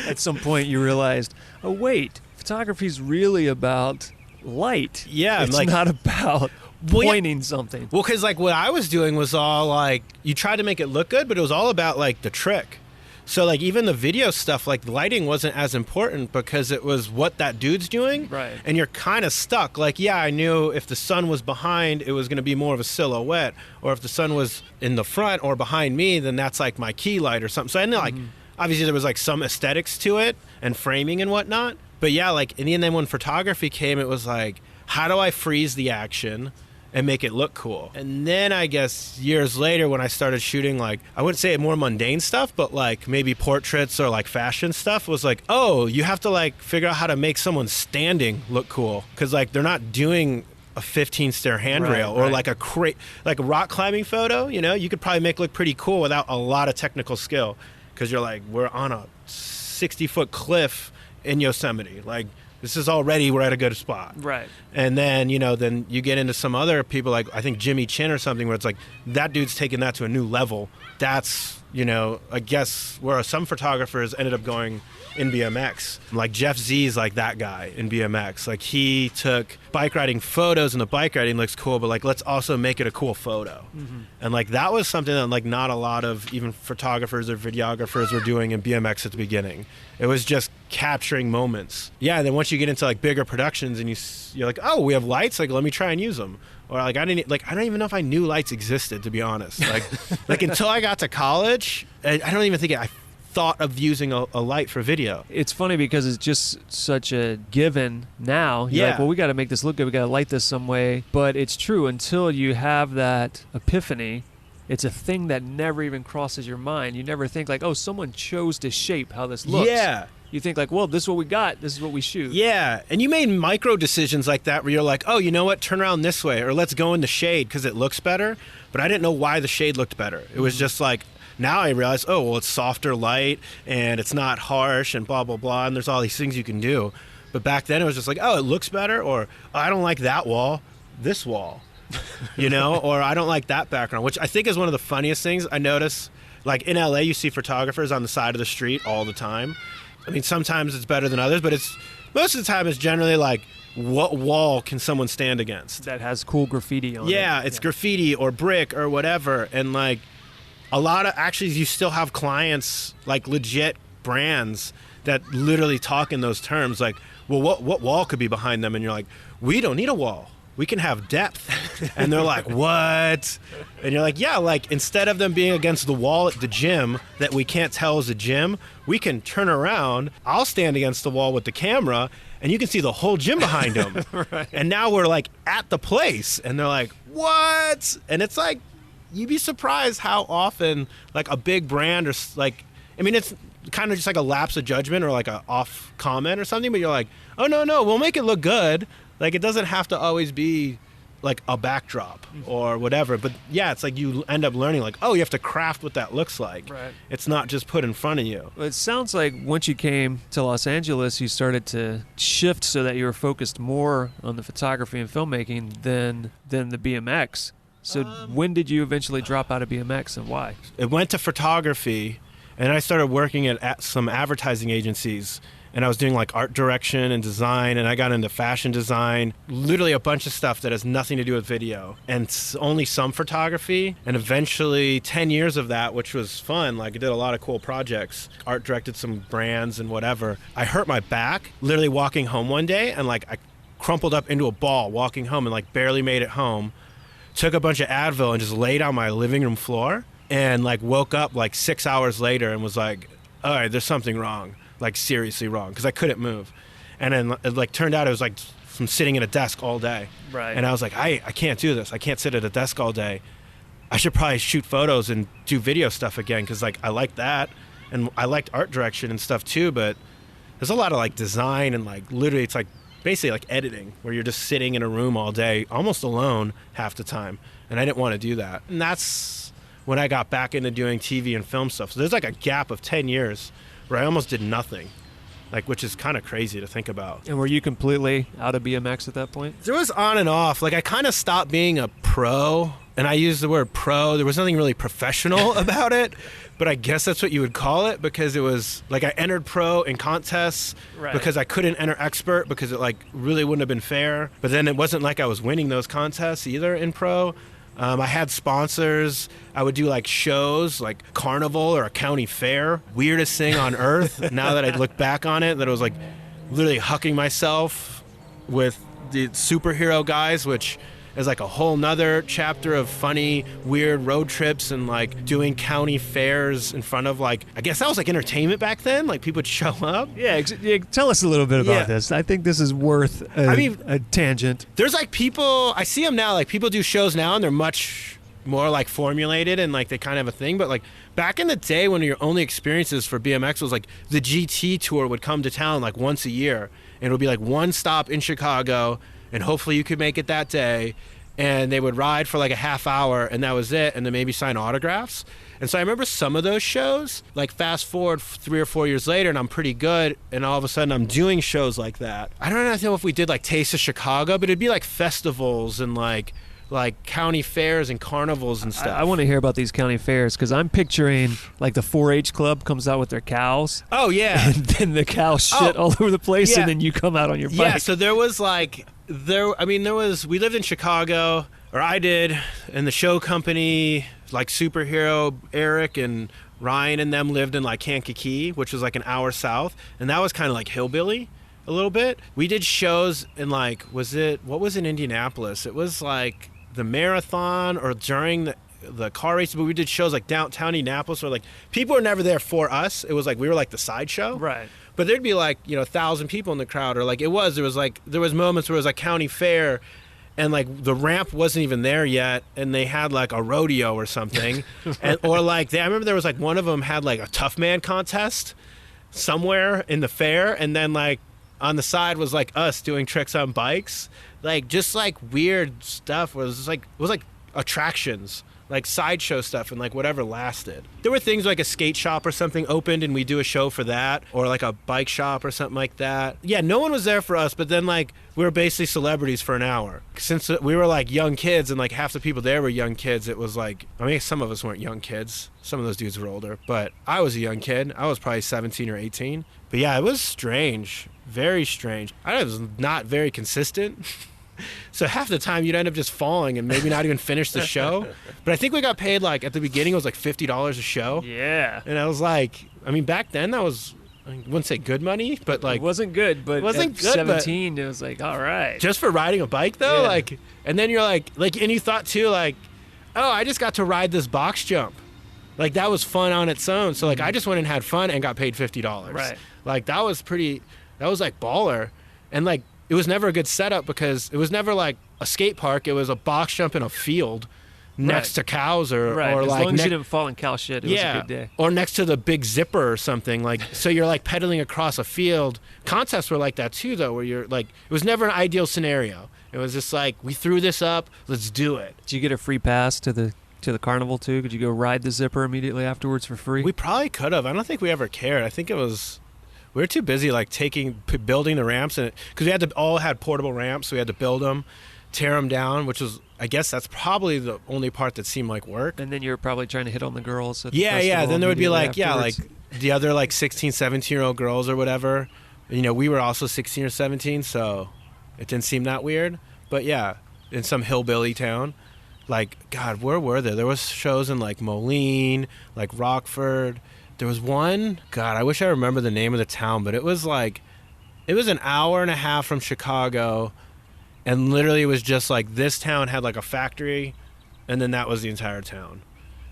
At some point, you realized, oh, wait, photography's really about light. Yeah, it's like, not about pointing something. Well, because like what I was doing was all like you tried to make it look good, but it was all about like the trick. So like even the video stuff, like the lighting wasn't as important because it was what that dude's doing. Right. And you're kind of stuck. Like, yeah, I knew if the sun was behind, it was going to be more of a silhouette, or if the sun was in the front or behind me, then that's like my key light or something. So I know like obviously there was like some aesthetics to it and framing and whatnot. But yeah, like in the end, then when photography came, it was like, how do I freeze the action and make it look cool? And then I guess years later when I started shooting, like, I wouldn't say more mundane stuff, but like maybe portraits or like fashion stuff, was like, oh, you have to like figure out how to make someone standing look cool. Because like they're not doing a 15-stair handrail or like a rock climbing photo, you know, you could probably make look pretty cool without a lot of technical skill. Because you're like, we're on a 60-foot cliff in Yosemite. Like, this is already, we're at a good spot. Right. And then, you know, then you get into some other people like, I think Jimmy Chin or something, where it's like, that dude's taking that to a new level. That's, you know, I guess where some photographers ended up going in BMX. Like Jeff Z's like that guy in BMX. Like he took bike riding photos and the bike riding looks cool, but like let's also make it a cool photo. And like that was something that like not a lot of even photographers or videographers were doing in BMX at the beginning. It was just capturing moments. Yeah, then once you get into like bigger productions and you're like, oh, we have lights, like let me try and use them. Or like I don't even know if I knew lights existed, to be honest. Like until I got to college, I don't even think I thought of using a light for video. It's funny because it's just such a given now. You're like, well, we got to make this look good. We got to light this some way. But it's true, until you have that epiphany, it's a thing that never even crosses your mind. You never think like, oh, someone chose to shape how this looks. Yeah. You think like, well, this is what we got. This is what we shoot. Yeah. And you made micro decisions like that where you're like, oh, you know what? Turn around this way, or let's go in the shade because it looks better. But I didn't know why the shade looked better. It was just like, now I realize, oh, well, it's softer light and it's not harsh and blah, blah, blah. And there's all these things you can do. But back then it was just like, oh, it looks better. Or oh, I don't like that wall, this wall, you know, or I don't like that background, which I think is one of the funniest things I notice. Like in LA, you see photographers on the side of the street all the time. I mean, sometimes it's better than others, but it's most of the time it's generally like, what wall can someone stand against? That has cool graffiti on it. Yeah, it's graffiti or brick or whatever. And like a lot of, actually, you still have clients, like legit brands that literally talk in those terms. Like, well, what wall could be behind them? And you're like, we don't need a wall. We can have depth. And they're like, what? And you're like, yeah, like instead of them being against the wall at the gym that we can't tell is a gym, we can turn around. I'll stand against the wall with the camera and you can see the whole gym behind them. Right. And now we're like at the place and they're like, what? And it's like, you'd be surprised how often like a big brand or like, I mean, it's kind of just like a lapse of judgment or like a off comment or something, but you're like, oh, no, we'll make it look good. Like, it doesn't have to always be, like, a backdrop or whatever. But, yeah, it's like you end up learning, like, oh, you have to craft what that looks like. Right. It's not just put in front of you. Well, it sounds like once you came to Los Angeles, you started to shift so that you were focused more on the photography and filmmaking than the BMX. So when did you eventually drop out of BMX and why? It went to photography, and I started working at some advertising agencies. And I was doing like art direction and design, and I got into fashion design, literally a bunch of stuff that has nothing to do with video, and only some photography. And eventually 10 years of that, which was fun. Like I did a lot of cool projects, art directed some brands and whatever. I hurt my back literally walking home one day, and like I crumpled up into a ball walking home and like barely made it home. Took a bunch of Advil and just laid on my living room floor and like woke up like 6 hours later and was like, all right, there's something wrong. Like seriously wrong, because I couldn't move. And then it like turned out it was like from sitting at a desk all day. Right. And I was like, I can't do this. I can't sit at a desk all day. I should probably shoot photos and do video stuff again, because like I like that, and I liked art direction and stuff too. But there's a lot of like design and like literally it's like basically like editing, where you're just sitting in a room all day, almost alone half the time. And I didn't want to do that. And that's when I got back into doing TV and film stuff. So there's like a gap of 10 years where I almost did nothing, like, which is kind of crazy to think about. And were you completely out of BMX at that point? There was on and off. Like, I kind of stopped being a pro, and I use the word pro. There was nothing really professional about it, but I guess that's what you would call it, because it was, like, I entered pro in contests because I couldn't enter expert because it, like, really wouldn't have been fair. But then it wasn't like I was winning those contests either in pro. I had sponsors. I would do like shows like Carnival or a county fair. Weirdest thing on earth. Now that I look back on it, that I was like literally hucking myself with the superhero guys, which is like a whole nother chapter of funny, weird road trips and like doing county fairs in front of like, I guess that was like entertainment back then. Like people would show up. Yeah, tell us a little bit about this. I think this is worth a tangent. There's like people, I see them now, like people do shows now and they're much more like formulated and like they kind of have a thing. But like back in the day when your only experiences for BMX was like the GT tour would come to town like once a year. And it would be like one stop in Chicago, and hopefully you could make it that day, and they would ride for like a half hour and that was it, and then maybe sign autographs. And so I remember some of those shows, like fast forward 3 or 4 years later and I'm pretty good, and all of a sudden I'm doing shows like that. I don't know if we did like Taste of Chicago, but it'd be like festivals and like county fairs and carnivals and stuff. I want to hear about these county fairs, because I'm picturing like the 4-H club comes out with their cows. Oh yeah. And then the cows shit all over the place, yeah. And then you come out on your bike. Yeah, so there was like, we lived in Chicago, or I did, and the show company, like Superhero, Eric and Ryan and them lived in like Kankakee, which was like an hour south, and that was kind of like hillbilly a little bit. We did shows in like, what was in Indianapolis? It was like the marathon or during the car race, but we did shows like downtown Indianapolis where like people were never there for us. It was like we were like the sideshow. Right. But there'd be like, 1,000 people in the crowd, or like there was moments where it was like county fair and like the ramp wasn't even there yet and they had like a rodeo or something. I remember there was like one of them had like a tough man contest somewhere in the fair, and then like on the side was like us doing tricks on bikes, like just like weird stuff. It was like attractions like sideshow stuff and like whatever lasted. There were things like a skate shop or something opened and we do a show for that, or like a bike shop or something like that. Yeah, no one was there for us, but then like we were basically celebrities for an hour. Since we were like young kids and like half the people there were young kids, it was like, I mean, some of us weren't young kids. Some of those dudes were older, but I was a young kid. I was probably 17 or 18. But yeah, it was strange, very strange. I was not very consistent. So half the time you'd end up just falling and maybe not even finish the show. But I think we got paid like at the beginning it was like $50 a show. Yeah. And I was like, I mean, back then that was, I wouldn't say good money, but like it wasn't good, but it wasn't at good, 17 it was like, all right. Just for riding a bike though, Yeah. like, and then you're like, and you thought too, like, oh, I just got to ride this box jump. Like that was fun on its own. So like I just went and had fun and got paid $50. Right. Like that was like baller. And like it was never a good setup because it was never like a skate park. It was a box jump in a field next to cows or as like long as you didn't fall in cow shit, it was a good day. Or next to the big zipper or something. Like so you're like pedaling across a field. Contests were like that too though, where you're like it was never an ideal scenario. It was just like we threw this up, let's do it. Did you get a free pass to the carnival too? Could you go ride the zipper immediately afterwards for free? We probably could have. I don't think we ever cared. I think it was we were too busy like building the ramps and because we all had portable ramps, so we had to build them, tear them down, which was I guess that's probably the only part that seemed like work. And then you were probably trying to hit on the girls at the yeah. festival Then there would be like afterwards. like the other like 16, 17-year-old girls or whatever. You know, we were also 16 or 17, so it didn't seem that weird. But yeah, in some hillbilly town. Like, God, where were there? There was shows in like Moline, like Rockford. There was one, God, I wish I remember the name of the town, but it was an hour and a half from Chicago, and literally it was just like this town had like a factory, and then that was the entire town.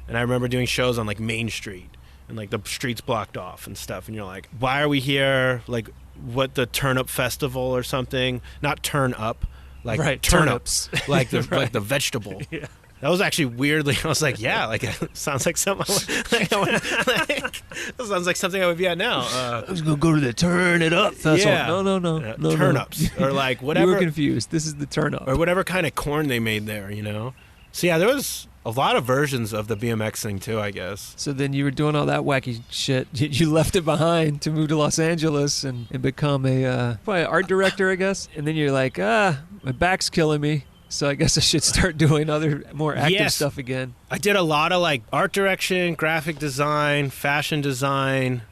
And I remember doing shows on like Main Street, and like the streets blocked off and stuff, and you're like, why are we here? Like, what, the Turn Up Festival or something? Not Turn Up. Like right, turnips, like the right. like the vegetable. Yeah. That was actually weirdly. I was like, yeah, like it sounds like something. That sounds like something I would be at now. I was gonna go to the Turn It Up festival. Yeah. No, turnips or like whatever. You were confused. This is the Turn Up or whatever kind of corn they made there. You know. So yeah, there was a lot of versions of the BMX thing too, I guess. So then you were doing all that wacky shit. You left it behind to move to Los Angeles and become probably an art director, I guess. And then you're like, my back's killing me, so I guess I should start doing other more active stuff again. I did a lot of like art direction, graphic design, fashion design,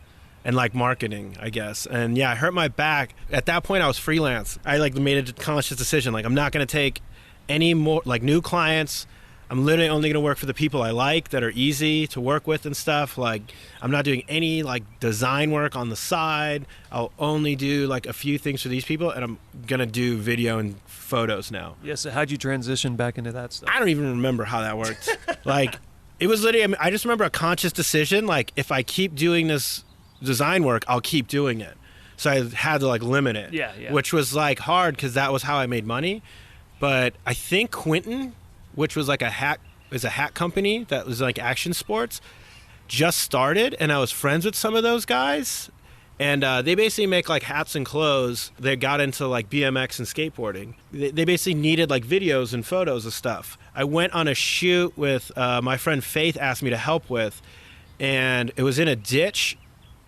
and like marketing, I guess. And yeah, I hurt my back. At that point, I was freelance. I like made a conscious decision, like I'm not going to take any more like new clients. I'm literally only going to work for the people I like that are easy to work with and stuff. Like, I'm not doing any like design work on the side. I'll only do like a few things for these people, and I'm going to do video and photos now. Yeah, so how'd you transition back into that stuff? I don't even remember how that worked. Like, it was literally, I mean, I just remember a conscious decision. Like, if I keep doing this design work, I'll keep doing it. So I had to like limit it. Yeah. Which was like hard because that was how I made money. But I think Quentin, which was like a hat company that was like action sports, just started, and I was friends with some of those guys, and they basically make like hats and clothes. They got into like BMX and skateboarding. They basically needed like videos and photos of stuff. I went on a shoot with my friend Faith asked me to help with, and it was in a ditch,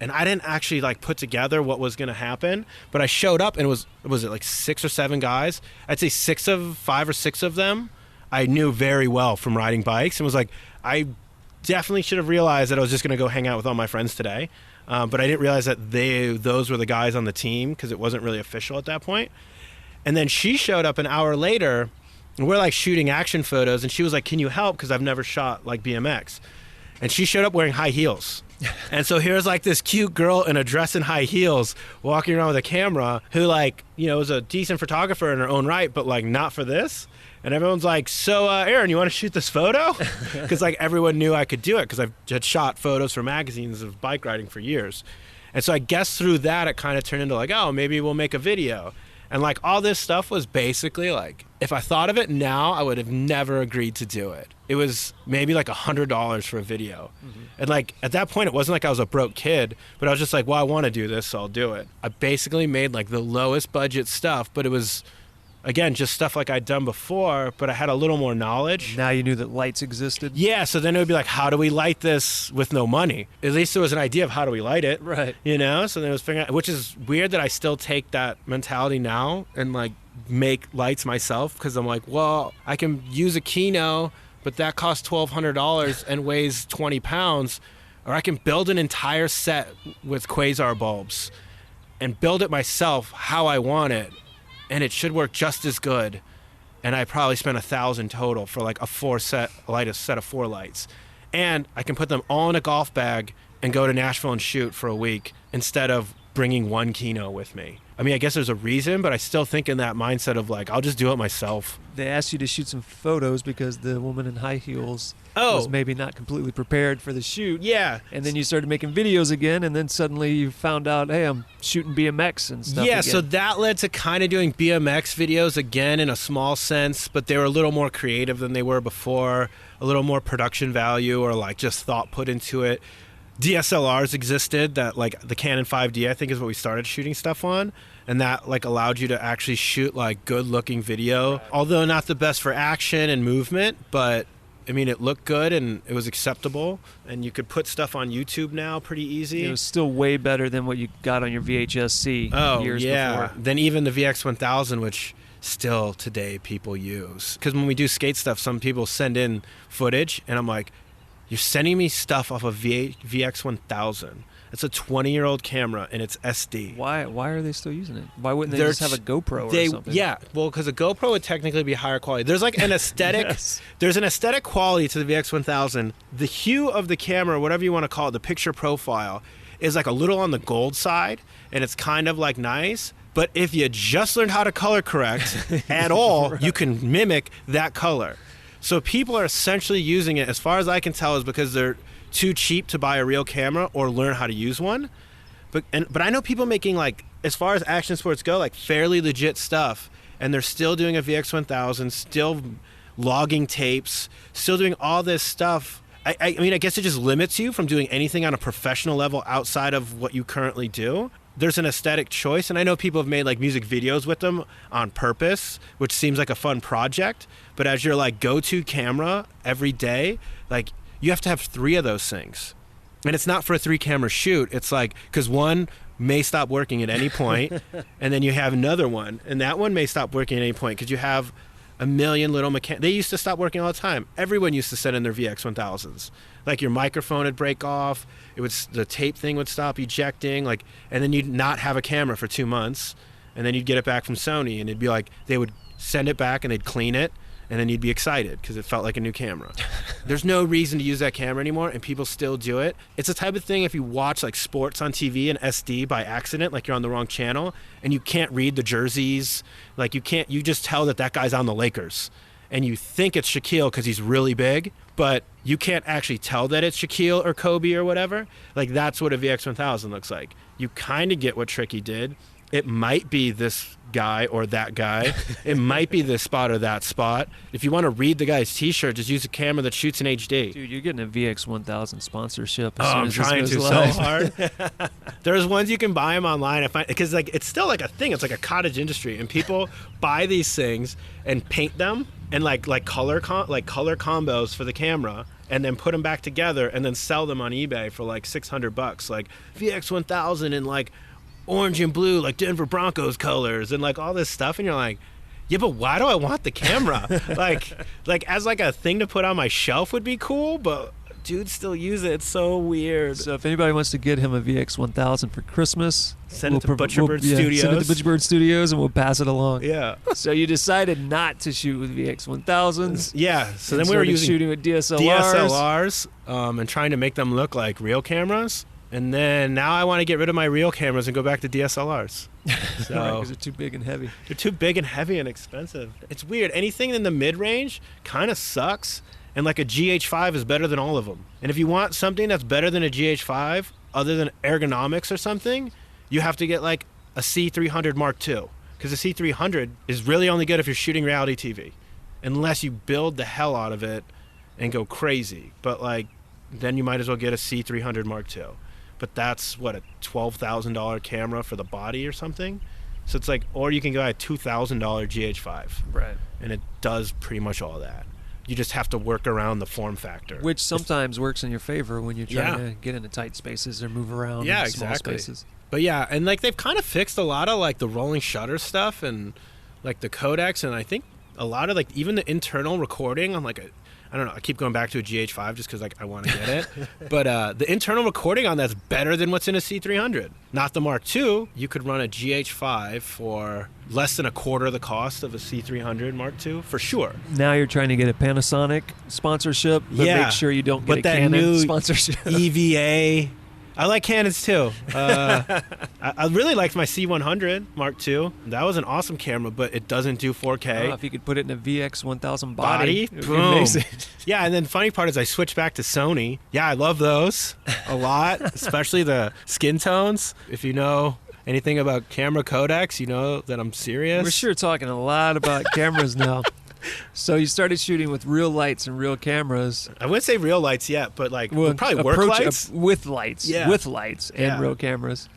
and I didn't actually like put together what was going to happen, but I showed up, and it was it like 6 or 7 guys? I'd say 5 or 6 of them I knew very well from riding bikes, and was like, I definitely should have realized that I was just going to go hang out with all my friends today. But I didn't realize that those were the guys on the team because it wasn't really official at that point. And then she showed up an hour later, and we're like shooting action photos, and she was like, can you help? Because I've never shot like BMX. And she showed up wearing high heels. And so here's like this cute girl in a dress and high heels walking around with a camera who like, you know, was a decent photographer in her own right, but like not for this. And everyone's like, so Aaron, you want to shoot this photo? Because like everyone knew I could do it because I've had shot photos for magazines of bike riding for years. And so I guess through that, it kind of turned into like, oh, maybe we'll make a video. And like all this stuff was basically like, if I thought of it now, I would have never agreed to do it. It was maybe like $100 for a video. Mm-hmm. And like at that point, it wasn't like I was a broke kid, but I was just like, well, I want to do this, so I'll do it. I basically made like the lowest budget stuff, but it was again, just stuff like I'd done before, but I had a little more knowledge. Now you knew that lights existed. Yeah, so then it would be like, how do we light this with no money? At least there was an idea of how do we light it, Right. you know? So then it was figuring out, which is weird that I still take that mentality now and like make lights myself, because I'm like, well, I can use a Kino, but that costs $1,200 and weighs 20 pounds, or I can build an entire set with quasar bulbs and build it myself how I want it, and it should work just as good. And I probably spent $1,000 total for like a set of 4 lights. And I can put them all in a golf bag and go to Nashville and shoot for a week instead of bringing one Kino with me. I mean, I guess there's a reason, but I still think in that mindset of like, I'll just do it myself. They asked you to shoot some photos because the woman in high heels was maybe not completely prepared for the shoot. Yeah. And then you started making videos again, and then suddenly you found out, hey, I'm shooting BMX and stuff Yeah, again. so that led to kind of doing BMX videos again in a small sense, but they were a little more creative than they were before, a little more production value or like just thought put into it. DSLRs existed, that like the Canon 5D I think is what we started shooting stuff on, and that like allowed you to actually shoot like good looking video, right. Although not the best for action and movement, but I mean it looked good and it was acceptable, and you could put stuff on YouTube now pretty easy. It was still way better than what you got on your VHS-C years before. Than even the VX1000, which still today people use, because when we do skate stuff, some people send in footage and I'm like, you're sending me stuff off of VX1000. It's a 20-year-old camera and it's SD. Why are they still using it? Why wouldn't they just have a GoPro or something? Yeah, well, because a GoPro would technically be higher quality. There's like an aesthetic. Yes. There's an aesthetic quality to the VX1000. The hue of the camera, whatever you want to call it, the picture profile, is like a little on the gold side, and it's kind of like nice. But if you just learned how to color correct at all, right. You can mimic that color. So people are essentially using it, as far as I can tell, is because they're too cheap to buy a real camera or learn how to use one. But I know people making, like, as far as action sports go, like fairly legit stuff, and they're still doing a VX1000, still logging tapes, still doing all this stuff. I mean, I guess it just limits you from doing anything on a professional level outside of what you currently do. There's an aesthetic choice, and I know people have made like music videos with them on purpose, which seems like a fun project, but as your like go-to camera every day, like you have to have 3 of those things. And it's not for a 3-camera shoot. It's like, because one may stop working at any point, and then you have another one, and that one may stop working at any point because you have a million little they used to stop working all the time. Everyone used to send in their VX1000s. Like your microphone would break off, the tape thing would stop ejecting, like, and then you'd not have a camera for 2 months, and then you'd get it back from Sony, and it'd be like they would send it back and they'd clean it, and then you'd be excited because it felt like a new camera. There's no reason to use that camera anymore, and people still do it. It's the type of thing if you watch like sports on TV and SD by accident, like you're on the wrong channel, and you can't read the jerseys, like you just tell that guy's on the Lakers, and you think it's Shaquille because he's really big, but you can't actually tell that it's Shaquille or Kobe or whatever. Like that's what a VX1000 looks like. You kind of get what Tricky did. It might be this guy or that guy. It might be this spot or that spot. If you want to read the guy's t-shirt, just use a camera that shoots in HD. Dude, you're getting a VX1000 sponsorship. I'm trying to so hard. There's ones you can buy them online. Because like it's still like a thing. It's like a cottage industry, and people buy these things and paint them and like color combos for the camera, and then put them back together and then sell them on eBay for like $600. Like VX1000 and like orange and blue, like Denver Broncos colors, and like all this stuff, and you're like, yeah, but why do I want the camera? like as like a thing to put on my shelf would be cool, but dudes still use it. It's so weird. So if anybody wants to get him a VX1000 for Christmas, send it to Butcherbird Studios. Send it to Butcherbird Studios, and we'll pass it along. Yeah. So you decided not to shoot with VX1000s. Yeah. So then we were shooting with DSLRs, and trying to make them look like real cameras. And then now I want to get rid of my real cameras and go back to DSLRs. So because they're too big and heavy. They're too big and heavy and expensive. It's weird. Anything in the mid-range kind of sucks, and like a GH5 is better than all of them. And if you want something that's better than a GH5, other than ergonomics or something, you have to get like a C300 Mark II, because the C300 is really only good if you're shooting reality TV, unless you build the hell out of it and go crazy. But like, then you might as well get a C300 Mark II. But that's, what, a $12,000 camera for the body or something? So it's like, or you can go at a $2,000 GH5. Right. And it does pretty much all that. You just have to work around the form factor. Which sometimes works in your favor when you're trying to get into tight spaces or move around in small spaces. But yeah, and like they've kind of fixed a lot of like the rolling shutter stuff and like the codecs, and I think a lot of like even the internal recording on like I don't know, I keep going back to a GH5 just because like I want to get it. But the internal recording on that's better than what's in a C300. Not the Mark II. You could run a GH5 for less than a quarter the cost of a C300 Mark II, for sure. Now you're trying to get a Panasonic sponsorship, but make sure you don't get a Canon new sponsorship. EVA. I like Canons too. I really liked my C100 Mark II. That was an awesome camera, but it doesn't do 4K. I don't know if you could put it in a VX 1000 body. Boom. Yeah, and then the funny part is I switched back to Sony. Yeah, I love those a lot, especially the skin tones. If you know anything about camera codecs, you know that I'm serious. We're sure talking a lot about cameras now. So you started shooting with real lights and real cameras. I wouldn't say real lights yet, but like probably work lights. With lights. Yeah. With lights and real cameras.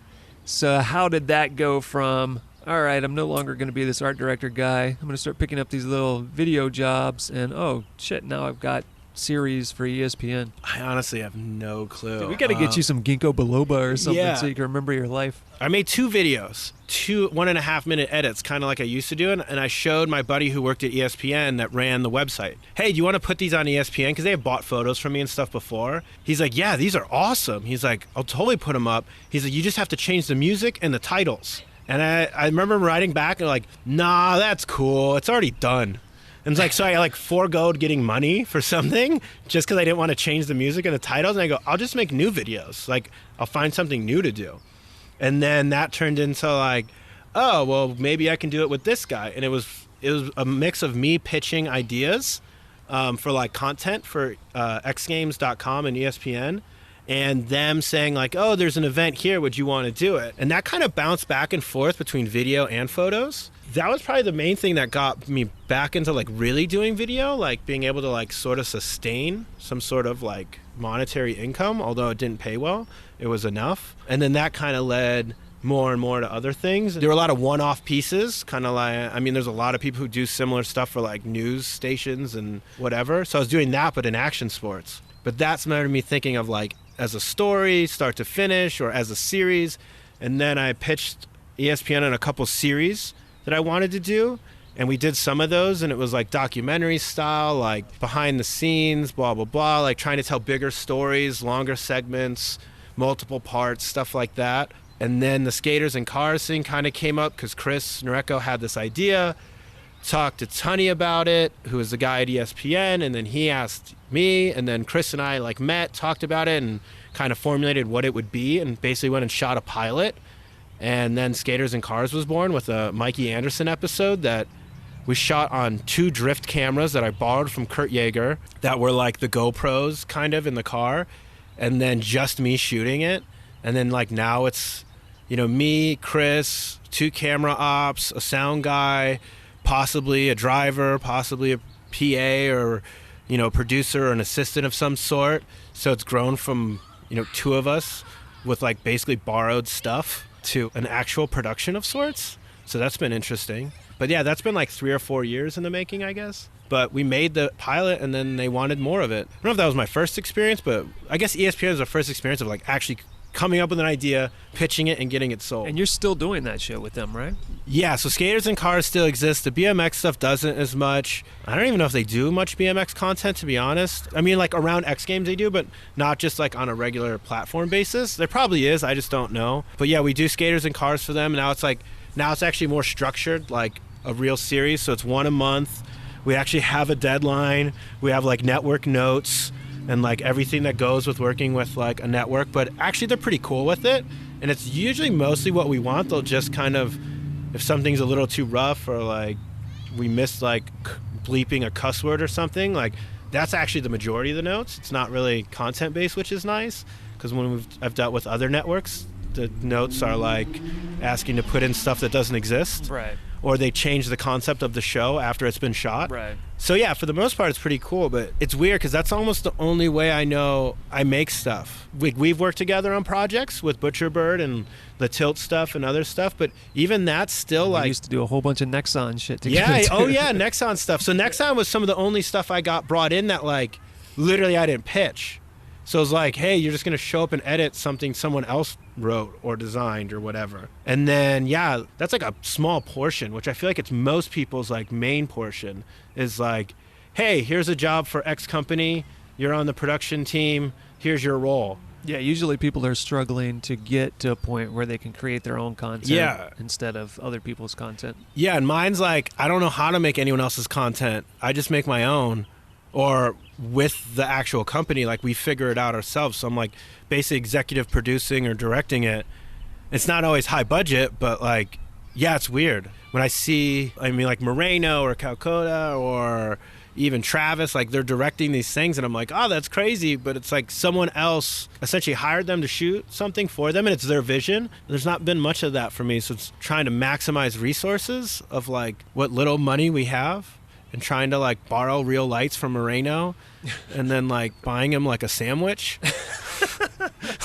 So how did that go from, all right, I'm no longer going to be this art director guy. I'm going to start picking up these little video jobs, and oh, shit, now I've got series for ESPN. I honestly have no clue. Dude, we got to get you some ginkgo biloba or something so you can remember your life. I made 2 videos, 2 1.5-minute edits, kind of like I used to do, and I showed my buddy who worked at ESPN that ran the website. Hey, do you want to put these on ESPN? Because they have bought photos from me and stuff before. He's like, yeah, these are awesome. He's like, I'll totally put them up. He's like, you just have to change the music and the titles. And I remember writing back and like, nah, that's cool. It's already done. And it's like, so I like foregoed getting money for something just because I didn't want to change the music and the titles. And I go, I'll just make new videos. Like, I'll find something new to do. And then that turned into like, oh, well, maybe I can do it with this guy. And it was a mix of me pitching ideas for like content for xgames.com and ESPN, and them saying like, oh, there's an event here. Would you want to do it? And that kind of bounced back and forth between video and photos. That was probably the main thing that got me back into like really doing video, like being able to like sort of sustain some sort of like monetary income, although it didn't pay well. It was enough. And then that kind of led more and more to other things. There were a lot of one-off pieces, kind of like, I mean, there's a lot of people who do similar stuff for like news stations and whatever. So I was doing that, but in action sports. But that's made me thinking of like as a story, start to finish, or as a series. And then I pitched ESPN on a couple series that I wanted to do, and we did some of those, and it was like documentary style, like behind the scenes, blah blah blah, like trying to tell bigger stories, longer segments, multiple parts, stuff like that. And then the skaters and cars thing kind of came up because Chris Nareko had this idea, talked to Tunney about it, who was the guy at ESPN, and then he asked me, and then Chris and I like met, talked about it, and kind of formulated what it would be, and basically went and shot a pilot. And then Skaters and Cars was born with a Mikey Anderson episode that we shot on 2 drift cameras that I borrowed from Kurt Yeager that were like the GoPros kind of in the car, and then just me shooting it. And then like now it's, you know, me, Chris, 2 camera ops, a sound guy, possibly a driver, possibly a PA or, you know, producer or an assistant of some sort. So it's grown from, you know, 2 of us with like basically borrowed stuff to an actual production of sorts. So that's been interesting. But yeah, that's been like 3 or 4 years in the making, I guess. But we made the pilot and then they wanted more of it. I don't know if that was my first experience, but I guess ESPN was the first experience of like actually coming up with an idea, pitching it, and getting it sold. And you're still doing that shit with them, right? Yeah, so Skaters and Cars still exist. The BMX stuff doesn't as much. I don't even know if they do much BMX content, to be honest. I mean, like around X Games they do, but not just like on a regular platform basis. There probably is, I just don't know. But yeah, we do Skaters and Cars for them. Now it's actually more structured, like a real series. So it's 1 a month. We actually have a deadline. We have like network notes and like everything that goes with working with like a network, but actually they're pretty cool with it, and it's usually mostly what we want. They'll just kind of, if something's a little too rough or like we missed like bleeping a cuss word or something, like that's actually the majority of the notes. It's not really content based, which is nice, because when I've dealt with other networks, the notes are like asking to put in stuff that doesn't exist. Right. Or they change the concept of the show after it's been shot. Right. So yeah, for the most part, it's pretty cool, but it's weird because that's almost the only way I know I make stuff. We've worked together on projects with Butcher Bird and the TYLT stuff and other stuff, but even that's still We used to do a whole bunch of Nexon shit together. Yeah, too. oh yeah, Nexon stuff. So Nexon was some of the only stuff I got brought in that like literally I didn't pitch. So it was like, hey, you're just going to show up and edit something someone else wrote or designed or whatever. And then, yeah, that's like a small portion, which I feel like it's most people's like main portion is like, hey, here's a job for X company. You're on the production team. Here's your role. Yeah, usually people are struggling to get to a point where they can create their own content instead of other people's content. Yeah, and mine's like, I don't know how to make anyone else's content. I just make my own. Or with the actual company, like we figure it out ourselves. So I'm like basically executive producing or directing it. It's not always high budget, but like, yeah, it's weird. When I see, I mean, like Moreno or Calcutta or even Travis, like they're directing these things and I'm like, oh, that's crazy. But it's like someone else essentially hired them to shoot something for them and it's their vision. There's not been much of that for me. So it's trying to maximize resources of like what little money we have. And trying to like borrow real lights from Moreno and then like buying him like a sandwich.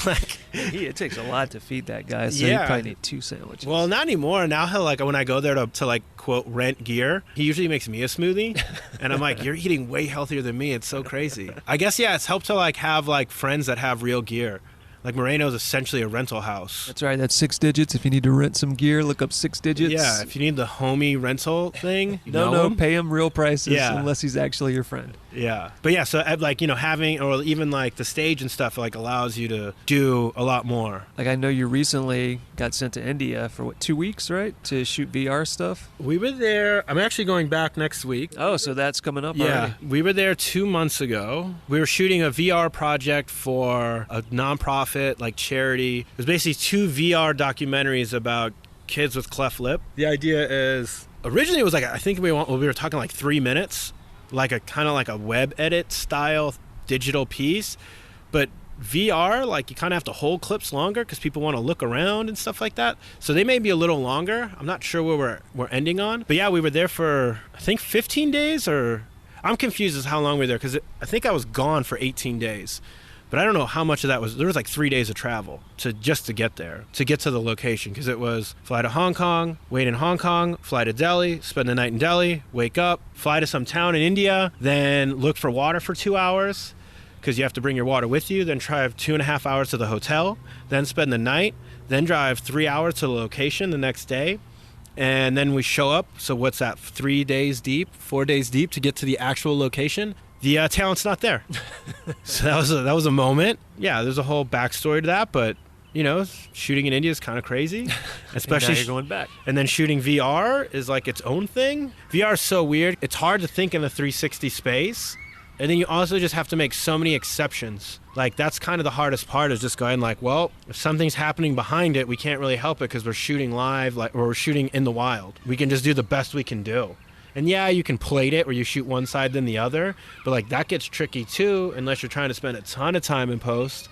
Like it takes a lot to feed that guy, so you probably need 2 sandwiches. Well, not anymore. Now he'll like when I go there to like quote rent gear, he usually makes me a smoothie and I'm like, you're eating way healthier than me. It's so crazy. I guess it's helped to like have like friends that have real gear. Like Moreno's essentially a rental house. That's right. That's 6 digits. If you need to rent some gear, look up 6 digits. Yeah, if you need the homie rental thing, no, pay him real prices unless he's actually your friend. Yeah. But yeah, so like, having, or even like the stage and stuff like allows you to do a lot more. Like I know you recently got sent to India for 2 weeks, right? To shoot VR stuff? We were there. I'm actually going back next week. Oh, so that's coming up already. already. We were there 2 months ago. We were shooting a VR project for a nonprofit, like charity. It was basically 2 VR documentaries about kids with cleft lip. The idea is, originally it was like, I think we were talking like 3 minutes. Like a kind of like a web edit style digital piece, but VR, like you kind of have to hold clips longer because people want to look around and stuff like that. So they may be a little longer. I'm not sure where we're ending on, but yeah, we were there for I think 15 days, or I'm confused as how long we were there because I think I was gone for 18 days. But I don't know how much of that was. There was like 3 days of travel to get there, to get to the location, because it was fly to Hong Kong, wait in Hong Kong, fly to Delhi, spend the night in Delhi, wake up, fly to some town in India, then look for water for 2 hours because you have to bring your water with you, then drive 2.5 hours to the hotel, then spend the night, then drive 3 hours to the location the next day. And then we show up. So what's that? 3 days deep, 4 days deep to get to the actual location. The talent's not there. So that was a moment. Yeah, there's a whole backstory to that, but shooting in India is kind of crazy, especially and now you're going back. And then shooting VR is like its own thing. VR is so weird. It's hard to think in a 360 space, and then you also just have to make so many exceptions. Like that's kind of the hardest part, is just going like, well, if something's happening behind it, we can't really help it because we're shooting live, or we're shooting in the wild. We can just do the best we can do. And yeah, you can plate it where you shoot one side then the other, but like that gets tricky too unless you're trying to spend a ton of time in post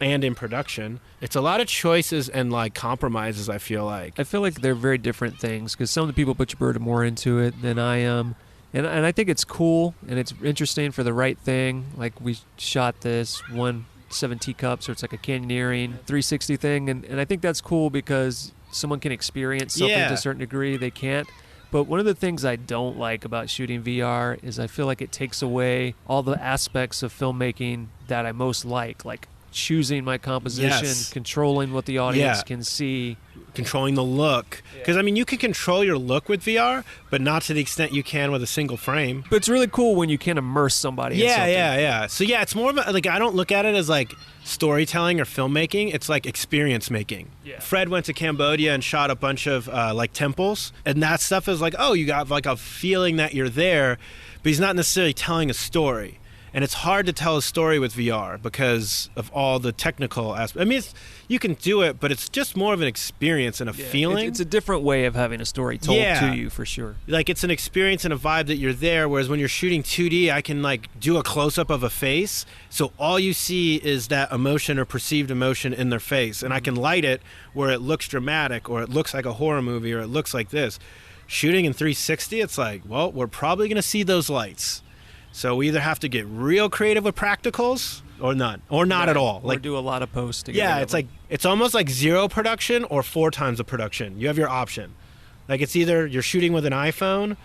and in production. It's a lot of choices and like compromises, I feel like. I feel like they're very different things because some of the people Butcher Bird are more into it than I am. And I think it's cool and it's interesting for the right thing. Like we shot this 7 teacups, or it's like a canyoneering 360 thing. And I think that's cool because someone can experience something to a certain degree they can't. But one of the things I don't like about shooting VR is I feel like it takes away all the aspects of filmmaking that I most like choosing my composition, controlling what the audience can see. Controlling the look. Because, I mean, you can control your look with VR, but not to the extent you can with a single frame. But it's really cool when you can immerse somebody in something. Yeah. So, yeah, it's more of like, I don't look at it as like storytelling or filmmaking. It's like experience making. Yeah. Fred went to Cambodia and shot a bunch of like temples, and that stuff is like, oh, you got like a feeling that you're there, but he's not necessarily telling a story. And it's hard to tell a story with VR because of all the technical aspects. I mean, you can do it, but it's just more of an experience and a feeling. It's a different way of having a story told to you, for sure. Like, it's an experience and a vibe that you're there, whereas when you're shooting 2D, I can, like, do a close-up of a face, so all you see is that emotion or perceived emotion in their face, and I can light it where it looks dramatic, or it looks like a horror movie, or it looks like this. Shooting in 360, it's like, well, we're probably going to see those lights. So we either have to get real creative with practicals or none, or not at all. Or do a lot of posts. Yeah, it's like, it's almost like zero production or 4 times the production. You have your option. Like, it's either you're shooting with an iPhone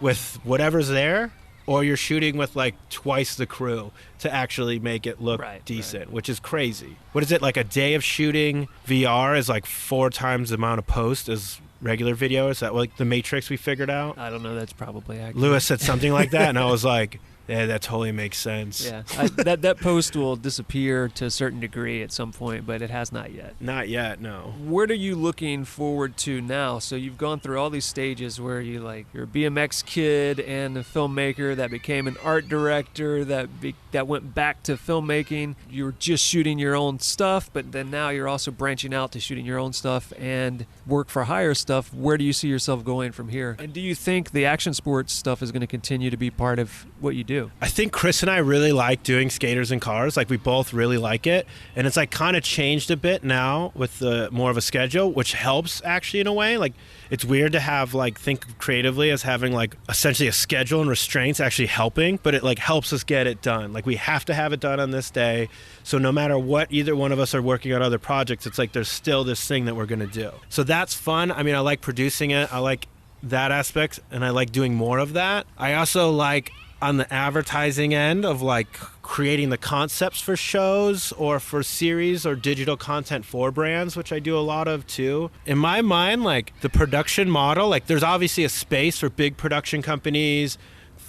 with whatever's there, or you're shooting with like twice the crew to actually make it look decent, which is crazy. What is it, like a day of shooting VR is like 4 times the amount of post as regular video? Is that like the Matrix we figured out? I don't know. That's probably accurate. Lewis said something like that, and I was like, yeah, that totally makes sense. Yeah, that post will disappear to a certain degree at some point, but it has not yet. Not yet, no. What are you looking forward to now? So you've gone through all these stages where you're a BMX kid and a filmmaker that became an art director that went back to filmmaking. You were just shooting your own stuff, but then now you're also branching out to shooting your own stuff and work for hire stuff. Where do you see yourself going from here? And do you think the action sports stuff is going to continue to be part of what you do? I think Chris and I really like doing skaters and cars. Like, we both really like it. And it's like kind of changed a bit now with more of a schedule, which helps actually in a way. Like, it's weird to have think creatively as having like essentially a schedule and restraints actually helping, but it like helps us get it done. Like, we have to have it done on this day. So no matter what either one of us are working on other projects, it's like there's still this thing that we're going to do. So that's fun. I mean, I like producing it. I like that aspect, and I like doing more of that. I also like on the advertising end of like creating the concepts for shows or for series or digital content for brands, which I do a lot of too. In my mind, like the production model, like there's obviously a space for big production companies,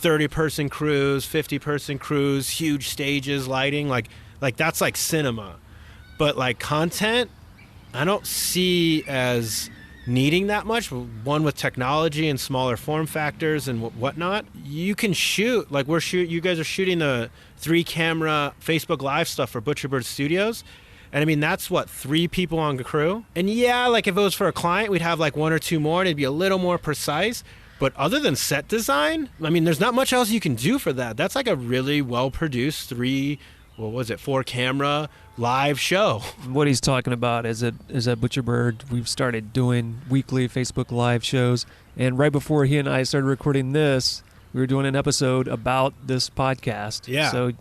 30-person crews, 50-person crews, huge stages, lighting, like that's like cinema. But like content, I don't see as needing that much. One, with technology and smaller form factors and whatnot, you can shoot like you guys are shooting the 3-camera Facebook Live stuff for Butcherbird Studios, and I mean that's 3 people on the crew. And yeah, like if it was for a client, we'd have like 1 or 2 more, and it'd be a little more precise. But other than set design, I mean, there's not much else you can do for that. That's like a really well produced 4-camera live show. What he's talking about is at Butcherbird, we've started doing weekly Facebook Live shows, and right before he and I started recording this, we were doing an episode about this podcast. Yeah. So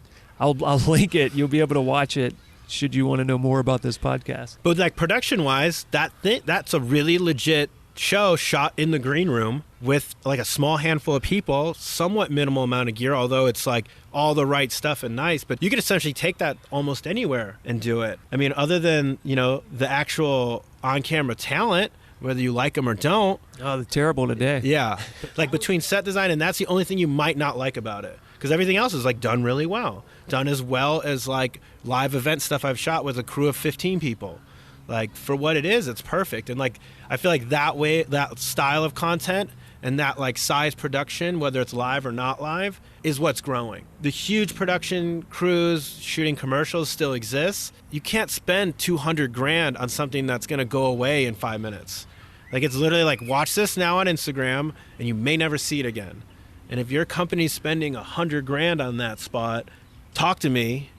I'll link it. You'll be able to watch it should you want to know more about this podcast. But like production-wise, that's a really legit show shot in the green room with like a small handful of people, somewhat minimal amount of gear, although it's like all the right stuff and nice, but you could essentially take that almost anywhere and do it. I mean, other than, the actual on-camera talent, whether you like them or don't. Oh, they're terrible today. Yeah. Like between set design, and that's the only thing you might not like about it, because everything else is like done really well. Done as well as like live event stuff I've shot with a crew of 15 people. Like, for what it is, it's perfect. And like, I feel like that way, that style of content and that like size production, whether it's live or not live, is what's growing. The huge production crews shooting commercials still exists. You can't spend $200,000 on something that's going to go away in 5 minutes. Like, it's literally like, watch this now on Instagram and you may never see it again. And if your company's spending $100,000 on that spot, talk to me.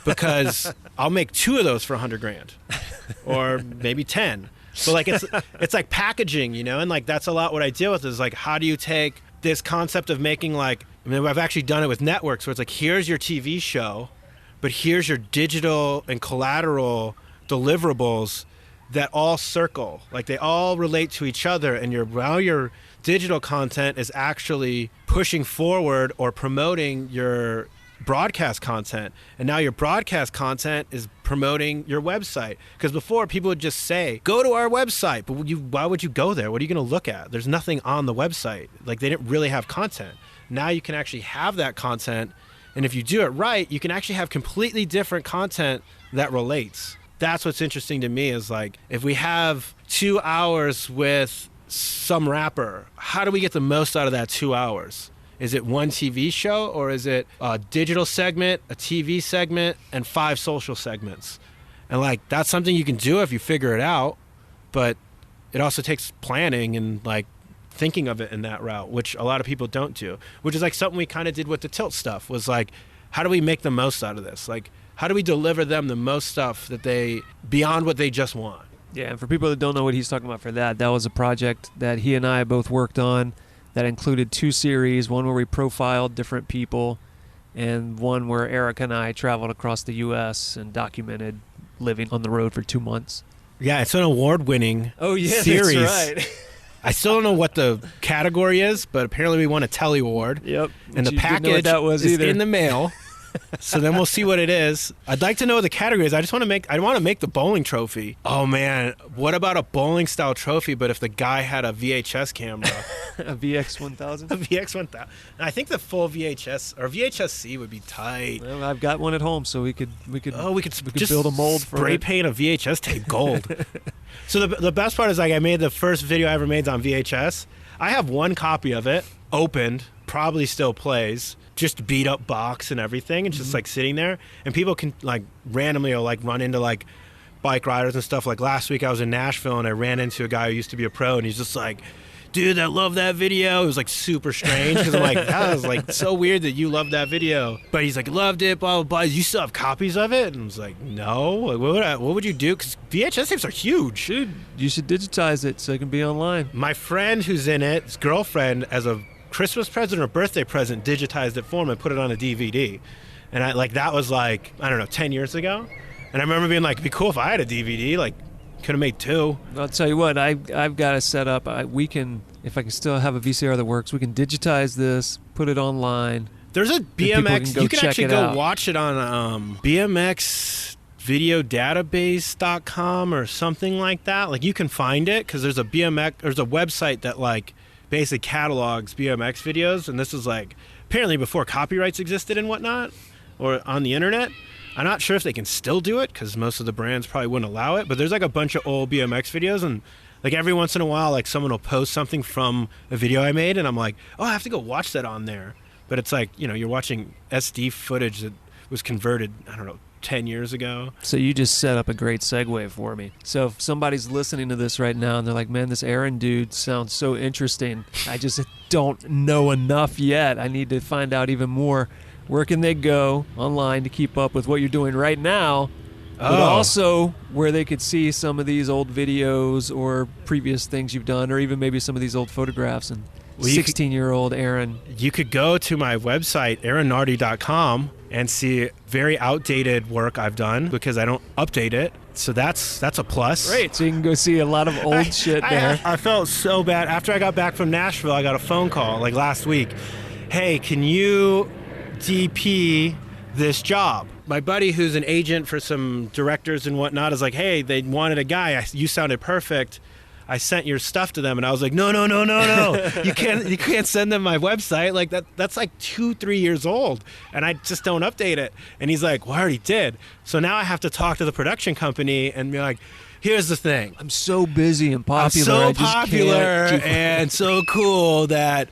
Because I'll make 2 of those for $100,000, or maybe 10. But like it's like packaging, and like that's a lot what I deal with is like, how do you take this concept of making like, I mean, I've actually done it with networks where it's like, here's your TV show, but here's your digital and collateral deliverables that all circle, like they all relate to each other, and your digital content is actually pushing forward or promoting your broadcast content, and now your broadcast content is promoting your website. Because before, people would just say, go to our website, but why would you go there? What are you going to look at? There's nothing on the website. Like, they didn't really have content. Now you can actually have that content, and if you do it right, you can actually have completely different content that relates. That's what's interesting to me, is like, if we have 2 hours with some rapper, how do we get the most out of that 2 hours? Is it one TV show, or is it a digital segment, a TV segment, and 5 social segments? And like, that's something you can do if you figure it out, but it also takes planning and like thinking of it in that route, which a lot of people don't do, which is like something we kind of did with the TYLT stuff, was like, how do we make the most out of this? Like, how do we deliver them the most stuff that they, beyond what they just want? Yeah, and for people that don't know what he's talking about for that was a project that he and I both worked on that included 2 series, one where we profiled different people and one where Eric and I traveled across the U.S. and documented living on the road for 2 months. Yeah, it's an award-winning series. That's right. I still don't know what the category is, but apparently we won a Telly Award. Yep. And the package is in the mail. So then we'll see what it is. I'd like to know what the category is. I want to make the bowling trophy. Oh man, what about a bowling style trophy, but if the guy had a VHS camera? A VX1000? A VX1000. I think the full VHS or VHS-C would be tight. Well, I've got one at home, so we could just build a mold for spray paint a VHS tape gold. So the best part is, like, I made the first video I ever made on VHS. I have one copy of it opened, probably still plays, just beat up box and everything, and just like sitting there, and people can like randomly or like run into like bike riders and stuff. Like last week I was in Nashville and I ran into a guy who used to be a pro, and he's just like, dude, I love that video. It was like super strange because I'm like, that was like so weird that you loved that video. But he's like, loved it, blah, blah, blah. You still have copies of it? And I was like, no. Like, what would you do? Because VHS tapes are huge. Dude, you should digitize it so it can be online. My friend who's in it, his girlfriend, as a Christmas present or birthday present, digitized it for him and put it on a DVD. And that was like, I don't know, 10 years ago. And I remember being like, it'd be cool if I had a DVD, like, could have made 2. I'll tell you what, I've got it set up. We can, if I can still have a VCR that works, we can digitize this, put it online. There's a BMX, you can actually go watch it on BMX Video Database.com or something like that. Like, you can find it because there's a website that like basically catalogs BMX videos, and this is like apparently before copyrights existed and whatnot, or on the internet. I'm not sure if they can still do it because most of the brands probably wouldn't allow it, but there's like a bunch of old BMX videos, and like every once in a while, like someone will post something from a video I made, and I'm like, oh, I have to go watch that on there. But it's like, you know, you're watching SD footage that was converted, I don't know, 10 years ago. So you just set up a great segue for me. So if somebody's listening to this right now and they're like, man, this Aaron dude sounds so interesting, I just don't know enough yet, I need to find out even more, where can they go online to keep up with what you're doing right now, but also where they could see some of these old videos or previous things you've done, or even maybe some of these old photographs and 16-year-old Aaron? You could go to my website, aaronnardi.com, and see very outdated work I've done because I don't update it. So that's a plus. Great. So you can go see a lot of old shit there. I felt so bad. After I got back from Nashville, I got a phone call like last week. Hey, can you DP this job? My buddy who's an agent for some directors and whatnot is like, hey, they wanted a guy. You sounded perfect. I sent your stuff to them, and I was like, no. You can't send them my website. Like that's like 2-3 years old, and I just don't update it. And he's like, well, I already did. So now I have to talk to the production company and be like, here's the thing. I'm so busy and popular. I'm so popular and so cool that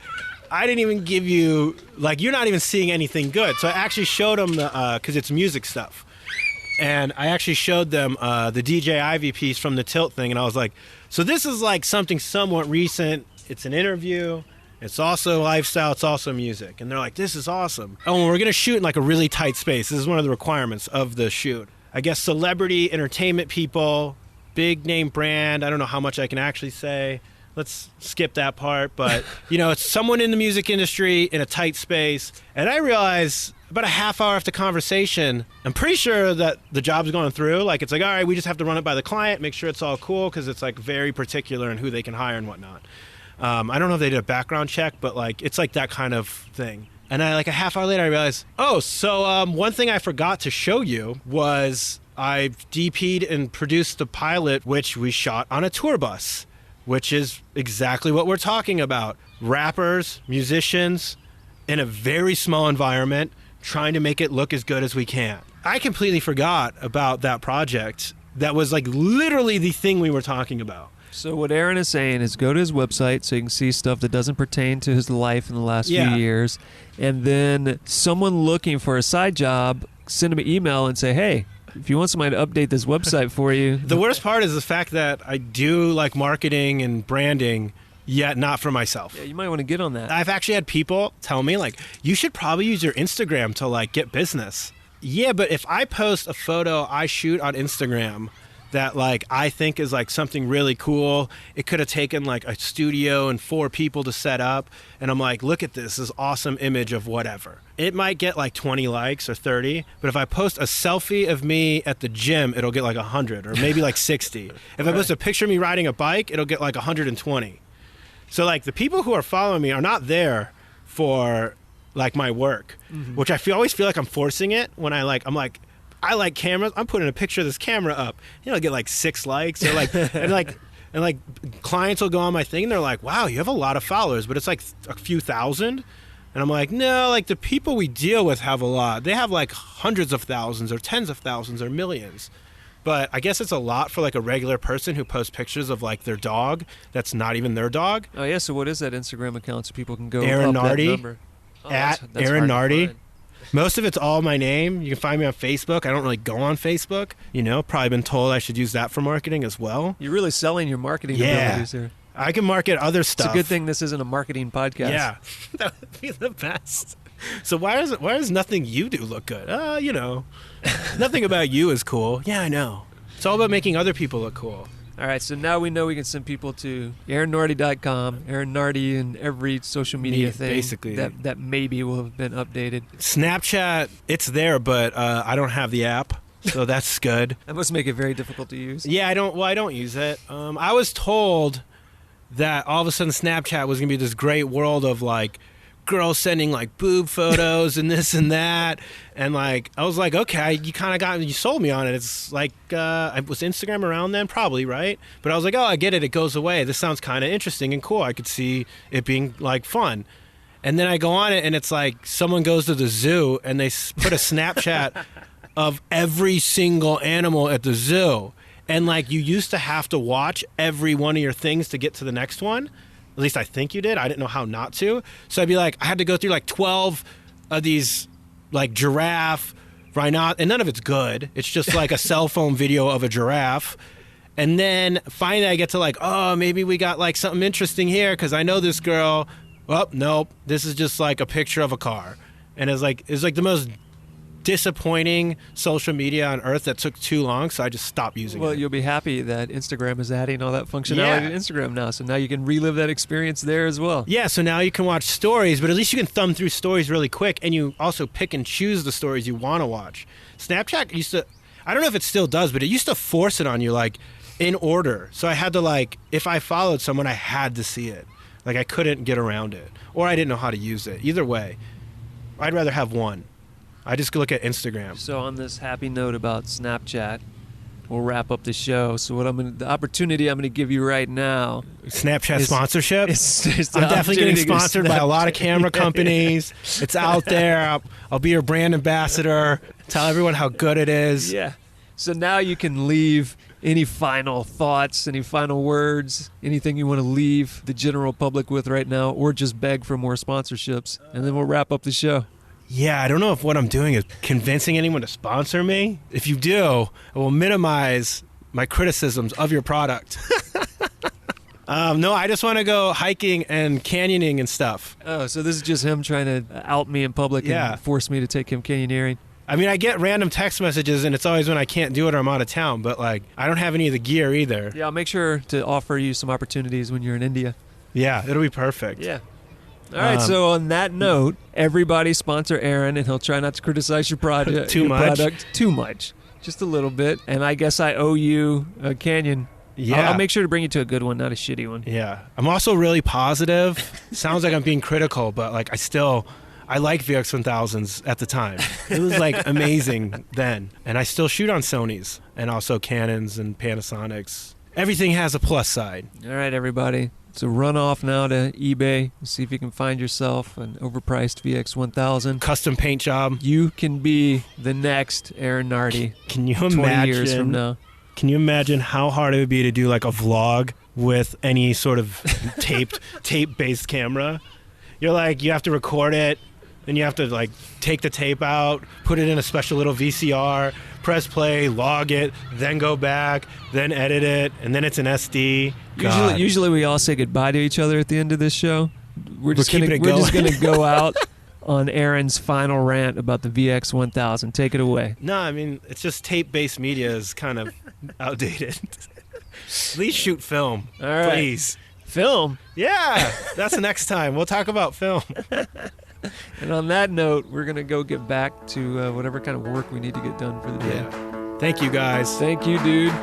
I didn't even give you, like, you're not even seeing anything good. So I actually showed them because it's music stuff. And I actually showed them the DJ Ivy piece from the TYLT thing, and I was like, so this is like something somewhat recent. It's an interview. It's also lifestyle. It's also music. And they're like, this is awesome. Oh, and we're going to shoot in like a really tight space. This is one of the requirements of the shoot. I guess celebrity entertainment people, big name brand. I don't know how much I can actually say. Let's skip that part. But, you know, it's someone in the music industry in a tight space. And I realized about a half hour after conversation, I'm pretty sure that the job's going through. Like, it's like, all right, we just have to run it by the client, make sure it's all cool, because it's like very particular in who they can hire and whatnot. I don't know if they did a background check, but like, it's like that kind of thing. And I, like a half hour later, I realized, oh, so one thing I forgot to show you was I DP'd and produced the pilot, which we shot on a tour bus, which is exactly what we're talking about. Rappers, musicians, in a very small environment, trying to make it look as good as we can. I completely forgot about that project that was like literally the thing we were talking about. So what Aaron is saying is go to his website so you can see stuff that doesn't pertain to his life in the last few years. And then someone looking for a side job, send him an email and say, hey, if you want somebody to update this website for you. The worst part is the fact that I do like marketing and branding, yet not for myself. Yeah, you might want to get on that. I've actually had people tell me, like, you should probably use your Instagram to, like, get business. Yeah, but if I post a photo I shoot on Instagram that, like, I think is, like, something really cool, it could have taken, like, a studio and 4 people to set up, and I'm like, look at this awesome image of whatever. It might get, like, 20 likes or 30, but if I post a selfie of me at the gym, it'll get, like, 100 or maybe, like, 60. If I post a picture of me riding a bike, it'll get, like, 120. So, like, the people who are following me are not there for, like, my work, which I always feel like I'm forcing it when I like cameras. I'm putting a picture of this camera up. You know, I get, like, 6 likes. Or, like, and clients will go on my thing, and they're like, wow, you have a lot of followers, but it's, like, a few thousand. And I'm like, no, like, the people we deal with have a lot. They have, like, hundreds of thousands or tens of thousands or millions. But I guess it's a lot for, like, a regular person who posts pictures of, like, their dog that's not even their dog. Oh, yeah, so what is that Instagram account so people can go Aaron up Nardi, that number? Oh, at that's Aaron hard to Nardi. find. Most of it's all my name. You can find me on Facebook. I don't really go on Facebook. You know, probably been told I should use that for marketing as well. You're really selling your marketing abilities here. I can market other stuff. It's a good thing this isn't a marketing podcast. Yeah, that would be the best. So why does nothing you do look good? You know, nothing about you is cool. Yeah, I know. It's all about making other people look cool. All right, so now we know we can send people to AaronNardi.com, Aaron Nardi, and every social media thing basically that maybe will have been updated. Snapchat, it's there, but I don't have the app, so that's good. That must make it very difficult to use. Yeah, I don't use it. I was told that all of a sudden Snapchat was gonna be this great world of like girls sending like boob photos and this and that, and like I was like, okay, you sold me on it. It's like was Instagram around then? Probably, right? But I was like, oh, I get it. It goes away. This sounds kind of interesting and cool. I could see it being like fun. And then I go on it, and it's like someone goes to the zoo and they put a Snapchat of every single animal at the zoo. And like you used to have to watch every one of your things to get to the next one. At least I think you did. I didn't know how not to. So I'd be like, I had to go through like 12 of these like giraffe, rhino, and none of it's good. It's just like a cell phone video of a giraffe. And then finally I get to like, oh, maybe we got like something interesting here because I know this girl. Well, nope. This is just like a picture of a car. And it's like the most disappointing social media on earth that took too long, so I just stopped using it. Well, you'll be happy that Instagram is adding all that functionality to Instagram now, so now you can relive that experience there as well. Yeah, so now you can watch stories, but at least you can thumb through stories really quick, and you also pick and choose the stories you want to watch. Snapchat used to, I don't know if it still does, but it used to force it on you, like, in order. So I had to, like, if I followed someone, I had to see it. Like, I couldn't get around it, or I didn't know how to use it. Either way, I'd rather have one. I just look at Instagram. So on this happy note about Snapchat, we'll wrap up the show. So the opportunity I'm going to give you right now. Snapchat sponsorship? It's I'm definitely getting sponsored by a lot of camera companies. It's out there. I'll be your brand ambassador. Tell everyone how good it is. Yeah. So now you can leave any final thoughts, any final words, anything you want to leave the general public with right now, or just beg for more sponsorships. And then we'll wrap up the show. Yeah, I don't know if what I'm doing is convincing anyone to sponsor me. If you do, I will minimize my criticisms of your product. No, I just want to go hiking and canyoning and stuff. Oh, so this is just him trying to out me in public and force me to take him canyoneering. I mean, I get random text messages, and it's always when I can't do it or I'm out of town, but like I don't have any of the gear either. Yeah, I'll make sure to offer you some opportunities when you're in India. Yeah, it'll be perfect. Yeah. All right, so on that note, everybody sponsor Aaron, and he'll try not to criticize your product too much. Just a little bit. And I guess I owe you a canyon. Yeah. I'll make sure to bring you to a good one, not a shitty one. Yeah. I'm also really positive. Sounds like I'm being critical, but like I like VX 1000s at the time. It was like amazing then. And I still shoot on Sonys and also Canons and Panasonics. Everything has a plus side. All right, everybody. So run off now to eBay and see if you can find yourself an overpriced VX 1000. Custom paint job. You can be the next Aaron Nardi. Can you imagine? 20 years from now. Can you imagine how hard it would be to do like a vlog with any sort of tape-based camera? You're like, you have to record it, then you have to like take the tape out, put it in a special little VCR, press play, log it, then go back, then edit it, and then it's an SD. Usually we all say goodbye to each other at the end of this show. We're just keeping it going. going to go out on Aaron's final rant about the VX 1000. Take it away. No, I mean, it's just tape-based media is kind of outdated. At least shoot film, All right. please. Film? Yeah, that's the next time. We'll talk about film. And on that note, we're going to go get back to whatever kind of work we need to get done for the day. Yeah. Thank you, guys. Thank you, dude.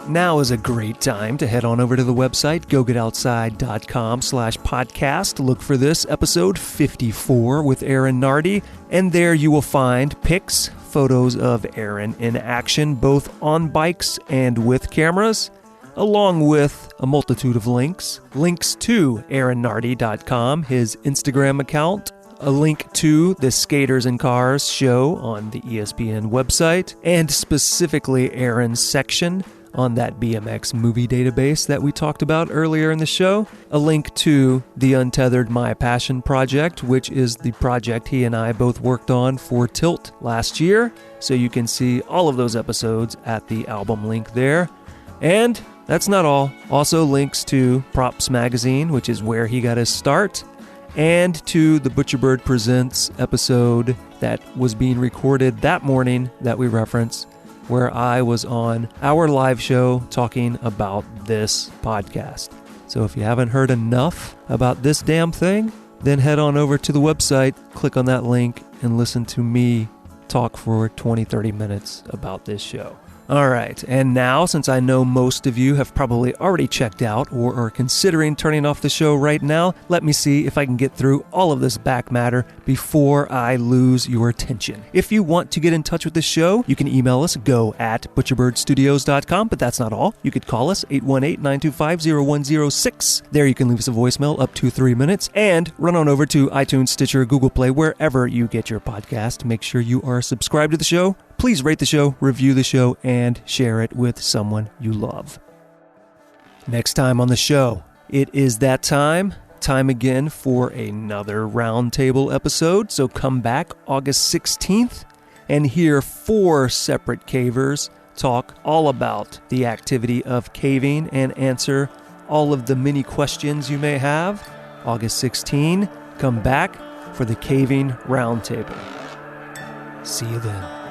Now is a great time to head on over to the website, gogetoutside.com/podcast. Look for this episode 54 with Aaron Nardi, and there you will find pics, photos of Aaron in action, both on bikes and with cameras, along with a multitude of links. Links to aaronnardi.com, his Instagram account, a link to the Skaters and Cars show on the ESPN website, and specifically Aaron's section on that BMX Movie Database that we talked about earlier in the show, a link to the Untethered My Passion project, which is the project he and I both worked on for TYLT last year, so you can see all of those episodes at the album link there. And that's not all. Also links to Props Magazine, which is where he got his start, and to the Butcherbird Presents episode that was being recorded that morning that we reference, where I was on our live show talking about this podcast. So if you haven't heard enough about this damn thing, then head on over to the website, click on that link, and listen to me talk for 20-30 minutes about this show. All right, and now, since I know most of you have probably already checked out or are considering turning off the show right now, let me see if I can get through all of this back matter before I lose your attention. If you want to get in touch with the show, you can email us, go@butcherbirdstudios.com, but that's not all. You could call us, 818-925-0106. There you can leave us a voicemail up to 3 minutes, and run on over to iTunes, Stitcher, Google Play, wherever you get your podcast. Make sure you are subscribed to the show. Please rate the show, review the show, and share it with someone you love. Next time on the show, it is that time again for another roundtable episode. So come back August 16th and hear 4 separate cavers talk all about the activity of caving and answer all of the many questions you may have. August 16, come back for the Caving Roundtable. See you then.